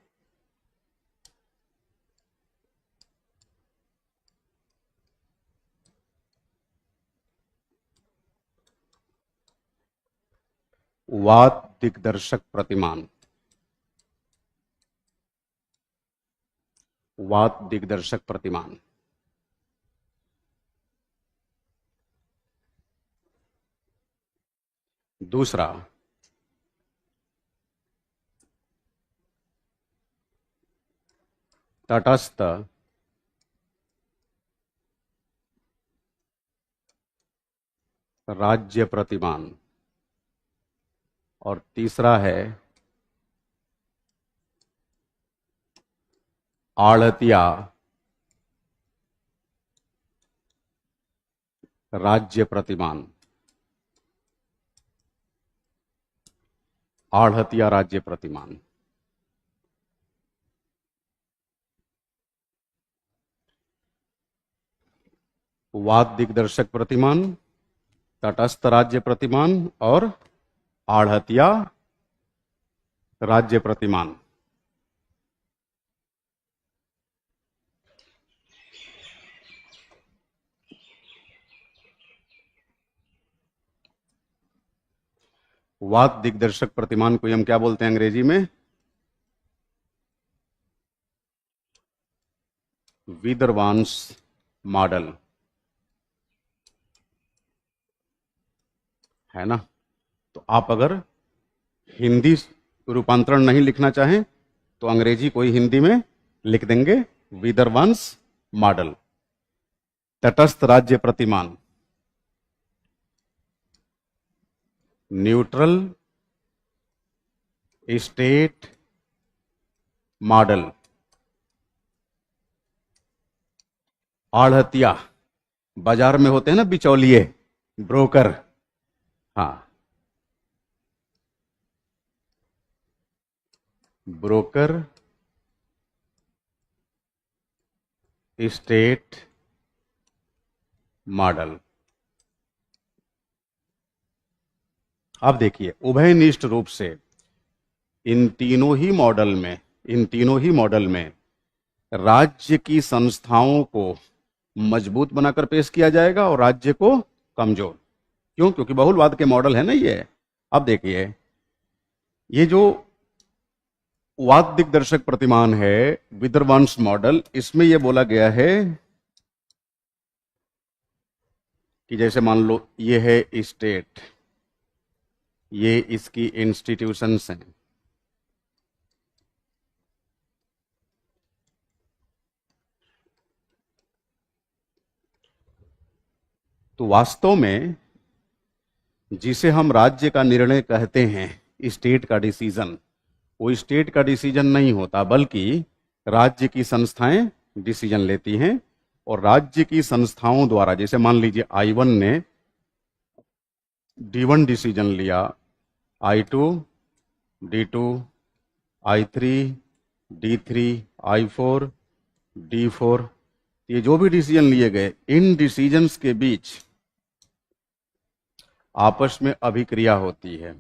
S1: वाद दिग्दर्शक प्रतिमान। वाद दिग्दर्शक प्रतिमान। दूसरा तटस्थ राज्य प्रतिमान। और तीसरा है आढ़तिया राज्य प्रतिमान। आढ़तिया राज्य प्रतिमान। वाद दिग्दर्शक प्रतिमान, तटस्थ राज्य प्रतिमान और आढ़तिया राज्य प्रतिमान। वाद दिग्दर्शक प्रतिमान को हम क्या बोलते हैं अंग्रेजी में? विदर्वांस मॉडल, है ना। तो आप अगर हिंदी रूपांतरण नहीं लिखना चाहें तो अंग्रेजी को ही हिंदी में लिख देंगे, विदर्वांस मॉडल। तटस्थ राज्य प्रतिमान, न्यूट्रल स्टेट मॉडल। आढ़तिया, बाजार में होते हैं ना बिचौलिए, ब्रोकर। हाँ, ब्रोकर स्टेट मॉडल। अब देखिए, उभयनिष्ठ रूप से इन तीनों ही मॉडल में राज्य की संस्थाओं को मजबूत बनाकर पेश किया जाएगा और राज्य को कमजोर। क्यों? क्योंकि बहुलवाद के मॉडल है ना ये। अब देखिए, ये जो वाद दिग्दर्शक प्रतिमान है विदर्भवंश मॉडल, इसमें यह बोला गया है कि जैसे मान लो ये है स्टेट, ये इसकी इंस्टीट्यूशंस हैं, तो वास्तव में जिसे हम राज्य का निर्णय कहते हैं, स्टेट का डिसीजन, वो स्टेट का डिसीजन नहीं होता, बल्कि राज्य की संस्थाएं डिसीजन लेती हैं। और राज्य की संस्थाओं द्वारा, जैसे मान लीजिए I1 ने D1 डिसीजन लिया, I2, D2, I3, D3, I4, D4, ये जो भी डिसीजन लिए गए, इन डिसीजंस के बीच आपस में अभिक्रिया होती है।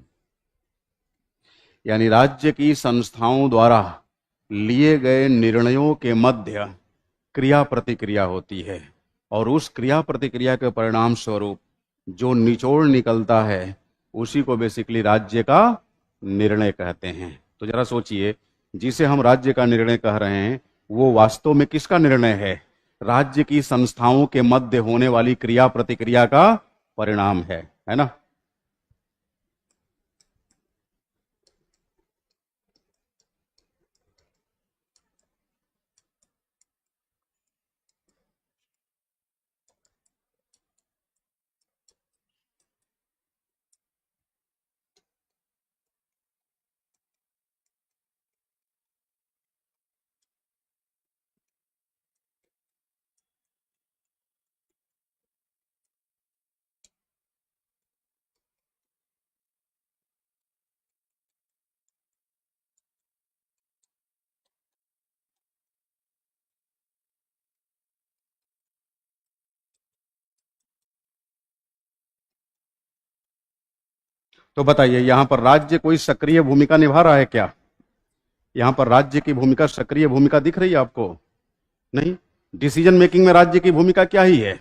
S1: यानी राज्य की संस्थाओं द्वारा लिए गए निर्णयों के मध्य क्रिया प्रतिक्रिया होती है, और उस क्रिया प्रतिक्रिया के परिणाम स्वरूप जो निचोड़ निकलता है उसी को बेसिकली राज्य का निर्णय कहते हैं। तो जरा सोचिए, जिसे हम राज्य का निर्णय कह रहे हैं वो वास्तव में किसका निर्णय है? राज्य की संस्थाओं के मध्य होने वाली क्रिया प्रतिक्रिया का परिणाम है ना। तो बताइए, यहां पर राज्य कोई सक्रिय भूमिका निभा रहा है क्या? यहां पर राज्य की भूमिका, सक्रिय भूमिका दिख रही है आपको? नहीं। डिसीजन मेकिंग में राज्य की भूमिका क्या ही है?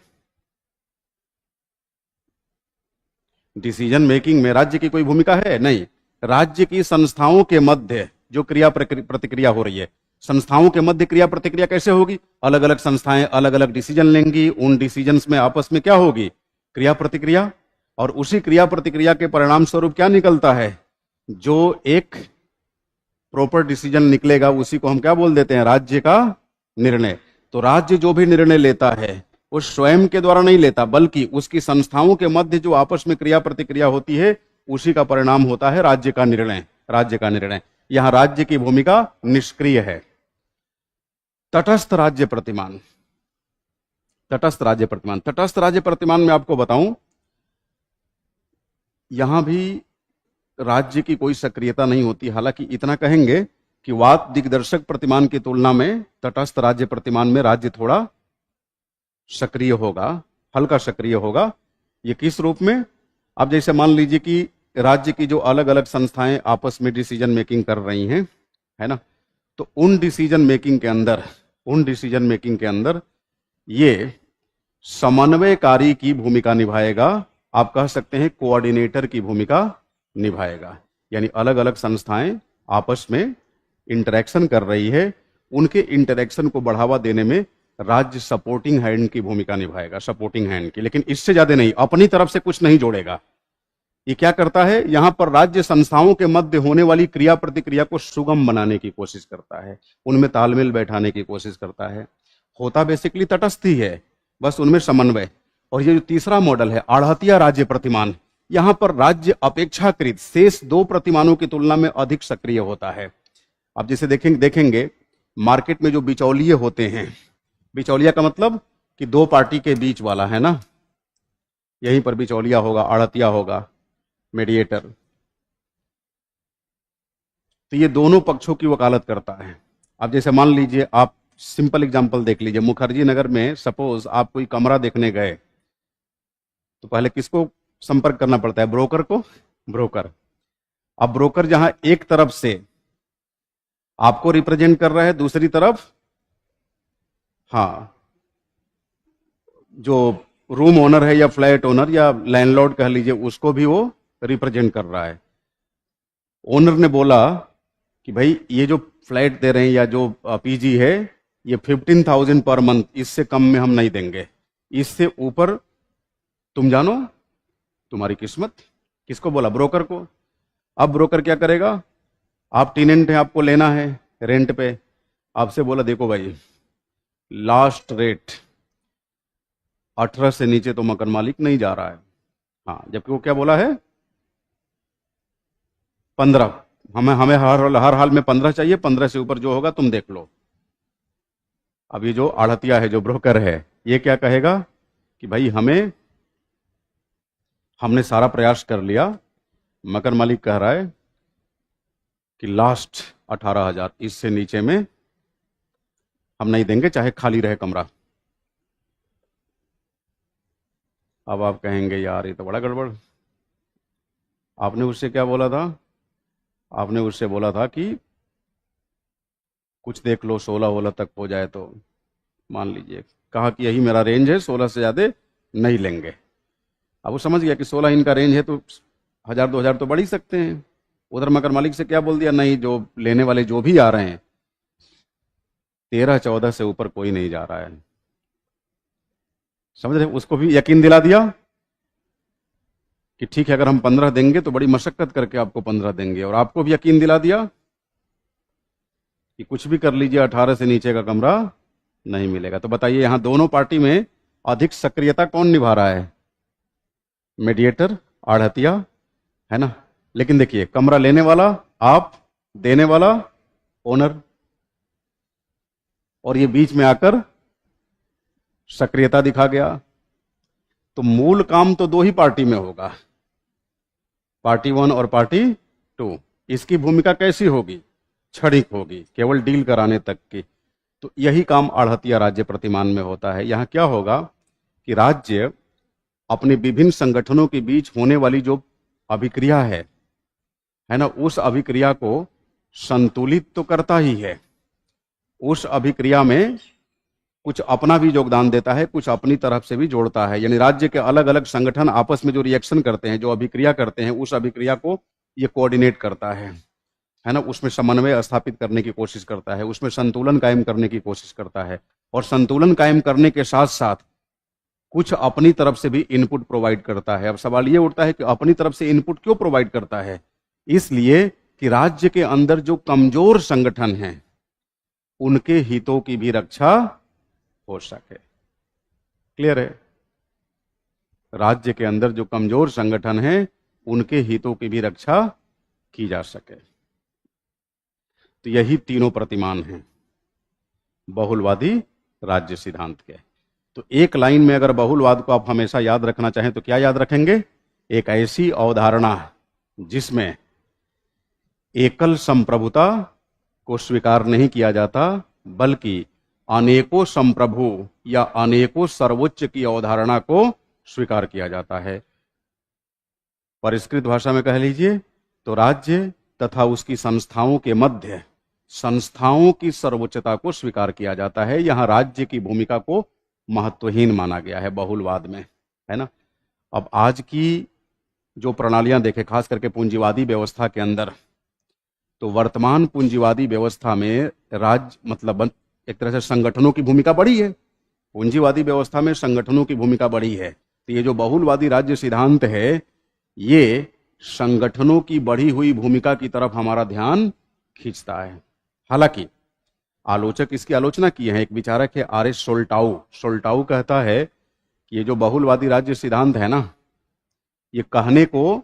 S1: डिसीजन मेकिंग में राज्य की कोई भूमिका है नहीं। राज्य की संस्थाओं के मध्य जो क्रिया प्रतिक्रिया हो रही है, संस्थाओं के मध्य क्रिया प्रतिक्रिया कैसे होगी? अलग अलग संस्थाएं अलग अलग डिसीजन लेंगी, उन डिसीजंस में आपस में क्या होगी? क्रिया प्रतिक्रिया। और उसी क्रिया प्रतिक्रिया के परिणाम स्वरूप क्या निकलता है? जो एक प्रॉपर डिसीजन निकलेगा उसी को हम क्या बोल देते हैं? राज्य का निर्णय। तो राज्य जो भी निर्णय लेता है वो स्वयं के द्वारा नहीं लेता, बल्कि उसकी संस्थाओं के मध्य जो आपस में क्रिया प्रतिक्रिया होती है उसी का परिणाम होता है राज्य का निर्णय। राज्य का निर्णय। यहां राज्य की भूमिका निष्क्रिय है। तटस्थ राज्य प्रतिमान। तटस्थ राज्य प्रतिमान, तटस्थ राज्य प्रतिमान में आपको बताऊं, यहां भी राज्य की कोई सक्रियता नहीं होती। हालांकि इतना कहेंगे कि वाद दिग्दर्शक प्रतिमान की तुलना में तटस्थ राज्य प्रतिमान में राज्य थोड़ा सक्रिय होगा, हल्का सक्रिय होगा। ये किस रूप में? अब जैसे मान लीजिए कि राज्य की जो अलग अलग संस्थाएं आपस में डिसीजन मेकिंग कर रही हैं, है ना, तो उन डिसीजन मेकिंग के अंदर ये समन्वयकारी की भूमिका निभाएगा। आप कह सकते हैं कोऑर्डिनेटर की भूमिका निभाएगा। यानी अलग अलग संस्थाएं आपस में इंटरेक्शन कर रही है, उनके इंटरेक्शन को बढ़ावा देने में राज्य सपोर्टिंग हैंड की भूमिका निभाएगा, सपोर्टिंग हैंड की, लेकिन इससे ज्यादा नहीं, अपनी तरफ से कुछ नहीं जोड़ेगा। ये क्या करता है? यहां पर राज्य संस्थाओं के मध्य होने वाली क्रिया प्रतिक्रिया को सुगम बनाने की कोशिश करता है, उनमें तालमेल बैठाने की कोशिश करता है। होता बेसिकली तटस्थ ही है, बस उनमें समन्वय। और ये जो तीसरा मॉडल है आढ़तिया राज्य प्रतिमान, यहां पर राज्य अपेक्षाकृत शेष दो प्रतिमानों की तुलना में अधिक सक्रिय होता है। अब जैसे देखेंगे मार्केट में जो बिचौलिए होते हैं, बिचौलिया का मतलब कि दो पार्टी के बीच वाला, है ना, यहीं पर बिचौलिया होगा, आढ़तिया होगा, मीडिएटर। तो ये दोनों पक्षों की वकालत करता है। अब जैसे मान लीजिए, आप सिंपल एग्जांपल देख लीजिए, मुखर्जी नगर में सपोज आप कोई कमरा देखने गए, तो पहले किसको संपर्क करना पड़ता है? ब्रोकर को। ब्रोकर। अब ब्रोकर जहां एक तरफ से आपको रिप्रेजेंट कर रहा है, दूसरी तरफ, हाँ, जो रूम ओनर है या फ्लैट ओनर या लैंडलॉर्ड कह लीजिए, उसको भी वो रिप्रेजेंट कर रहा है। ओनर ने बोला कि भाई ये जो फ्लैट दे रहे हैं या जो पीजी है, ये 15,000 पर मंथ, इससे कम में हम नहीं देंगे, इससे ऊपर तुम जानो तुम्हारी किस्मत। किसको बोला? ब्रोकर को। अब ब्रोकर क्या करेगा? आप टेनेंट हैं, आपको लेना है रेंट पे, आपसे बोला देखो भाई लास्ट रेट 18 से नीचे तो मकान मालिक नहीं जा रहा है। हाँ, जबकि वो क्या बोला है? 15। हमें हमें हर हाल में 15 चाहिए, 15 से ऊपर जो होगा तुम देख लो। अब ये जो आढ़तिया है, जो ब्रोकर है, ये क्या कहेगा कि भाई हमने सारा प्रयास कर लिया, मकान मालिक कह रहा है कि लास्ट 18,000, इससे नीचे में हम नहीं देंगे, चाहे खाली रहे कमरा। अब आप कहेंगे यार ये तो बड़ा गड़बड़। आपने उससे क्या बोला था? आपने उससे बोला था कि कुछ देख लो, 16-16 तक हो जाए तो मान लीजिए। कहा कि यही मेरा रेंज है, 16 से ज़्यादा नहीं लेंगे। अब वो समझ गया कि 16 इनका रेंज है, तो 1,000-2,000 तो बढ़ ही सकते हैं। उधर मकान मालिक से क्या बोल दिया? नहीं, जो लेने वाले जो भी आ रहे हैं 13-14 से ऊपर कोई नहीं जा रहा है। समझ रहे? उसको भी यकीन दिला दिया कि ठीक है, अगर हम 15 देंगे तो बड़ी मशक्कत करके आपको 15 देंगे, और आपको भी यकीन दिला दिया कि कुछ भी कर लीजिए 18 से नीचे का कमरा नहीं मिलेगा। तो बताइए यहां दोनों पार्टी में अधिक सक्रियता कौन निभा रहा है? मीडिएटर, आढ़तिया, है ना? लेकिन देखिए, कमरा लेने वाला आप, देने वाला ओनर, और ये बीच में आकर सक्रियता दिखा गया। तो मूल काम तो दो ही पार्टी में होगा, पार्टी 1 और पार्टी 2। इसकी भूमिका कैसी होगी? क्षणिक होगी, केवल डील कराने तक की। तो यही काम आढ़तिया राज्य प्रतिमान में होता है। यहां क्या होगा कि राज्य अपने विभिन्न संगठनों के बीच होने वाली जो अभिक्रिया है ना, उस अभिक्रिया को संतुलित तो करता ही है, उस अभिक्रिया में कुछ अपना भी योगदान देता है, कुछ अपनी तरफ से भी जोड़ता है। यानी राज्य के अलग अलग संगठन आपस में जो रिएक्शन करते हैं, जो अभिक्रिया करते हैं, उस अभिक्रिया को ये कोऑर्डिनेट करता है ना, उसमें समन्वय स्थापित करने की कोशिश करता है, उसमें संतुलन कायम करने की कोशिश करता है, और संतुलन कायम करने के साथ साथ कुछ अपनी तरफ से भी इनपुट प्रोवाइड करता है। अब सवाल ये उठता है कि अपनी तरफ से इनपुट क्यों प्रोवाइड करता है? इसलिए कि राज्य के अंदर जो कमजोर संगठन हैं उनके हितों की भी रक्षा हो सके। क्लियर है? राज्य के अंदर जो कमजोर संगठन हैं उनके हितों की भी रक्षा की जा सके। तो यही तीनों प्रतिमान हैं बहुलवादी राज्य सिद्धांत के। तो एक लाइन में अगर बहुलवाद को आप हमेशा याद रखना चाहें तो क्या याद रखेंगे? एक ऐसी अवधारणा जिसमें एकल संप्रभुता को स्वीकार नहीं किया जाता, बल्कि अनेकों संप्रभु या अनेकों सर्वोच्च की अवधारणा को स्वीकार किया जाता है। परिष्कृत भाषा में कह लीजिए तो राज्य तथा उसकी संस्थाओं के मध्य संस्थाओं की सर्वोच्चता को स्वीकार किया जाता है। यहां राज्य की भूमिका को महत्वहीन माना गया है बहुलवाद में, है ना। अब आज की जो प्रणालियां देखें, खास करके पूंजीवादी व्यवस्था के अंदर, तो वर्तमान पूंजीवादी व्यवस्था में राज्य मतलब एक तरह से संगठनों की भूमिका बड़ी है। पूंजीवादी व्यवस्था में संगठनों की भूमिका बड़ी है। तो ये जो बहुलवादी राज्य सिद्धांत है, ये संगठनों की बढ़ी हुई भूमिका की तरफ हमारा ध्यान खींचता है। हालांकि आलोचक इसकी आलोचना किए हैं। एक विचारक है आर.एस. सोल्टाउ कहता है कि ये जो बहुलवादी राज्य सिद्धांत है ना, ये कहने को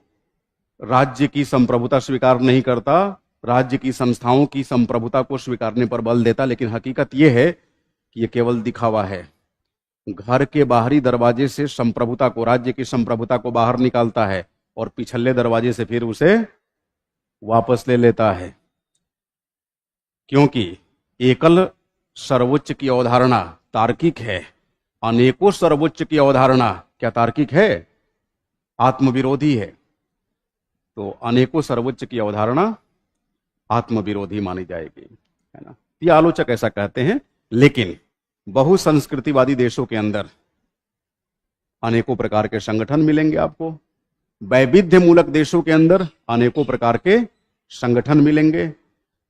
S1: राज्य की संप्रभुता स्वीकार नहीं करता, राज्य की संस्थाओं की संप्रभुता को स्वीकारने पर बल देता, लेकिन हकीकत यह है कि यह केवल दिखावा है। घर के बाहरी दरवाजे से संप्रभुता को, राज्य की संप्रभुता को बाहर निकालता है और पिछले दरवाजे से फिर उसे वापस ले लेता है, क्योंकि एकल सर्वोच्च की अवधारणा तार्किक है, अनेकों सर्वोच्च की अवधारणा क्या तार्किक है? आत्मविरोधी है। तो अनेकों सर्वोच्च की अवधारणा आत्मविरोधी मानी जाएगी, है ना। ये आलोचक ऐसा कहते हैं। लेकिन बहुसंस्कृतिवादी देशों के अंदर अनेकों प्रकार के संगठन मिलेंगे आपको। वैविध्य मूलक देशों के अंदर अनेकों प्रकार के संगठन मिलेंगे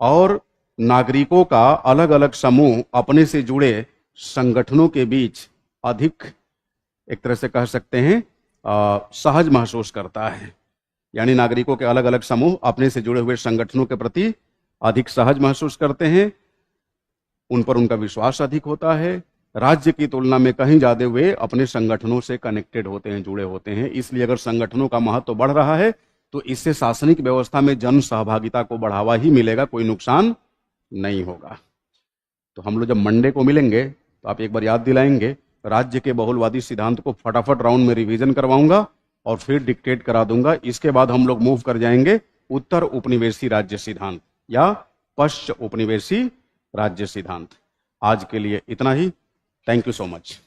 S1: और नागरिकों का अलग अलग समूह अपने से जुड़े संगठनों के बीच अधिक, एक तरह से कह सकते हैं, सहज महसूस करता है। यानी नागरिकों के अलग अलग समूह अपने से जुड़े हुए संगठनों के प्रति अधिक सहज महसूस करते हैं, उन पर उनका विश्वास अधिक होता है। राज्य की तुलना में कहीं ज्यादा वे अपने संगठनों से कनेक्टेड होते हैं, जुड़े होते हैं। इसलिए अगर संगठनों का महत्व बढ़ रहा है तो इससे शासनिक व्यवस्था में जन सहभागिता को बढ़ावा ही मिलेगा, कोई नुकसान नहीं होगा। तो हम लोग जब मंडे को मिलेंगे तो आप एक बार याद दिलाएंगे, राज्य के बहुलवादी सिद्धांत को फटाफट राउंड में रिवीजन करवाऊंगा और फिर डिक्टेट करा दूंगा। इसके बाद हम लोग मूव कर जाएंगे उत्तर उपनिवेशी राज्य सिद्धांत या पश्चिम उपनिवेशी राज्य सिद्धांत। आज के लिए इतना ही। Thank you so much.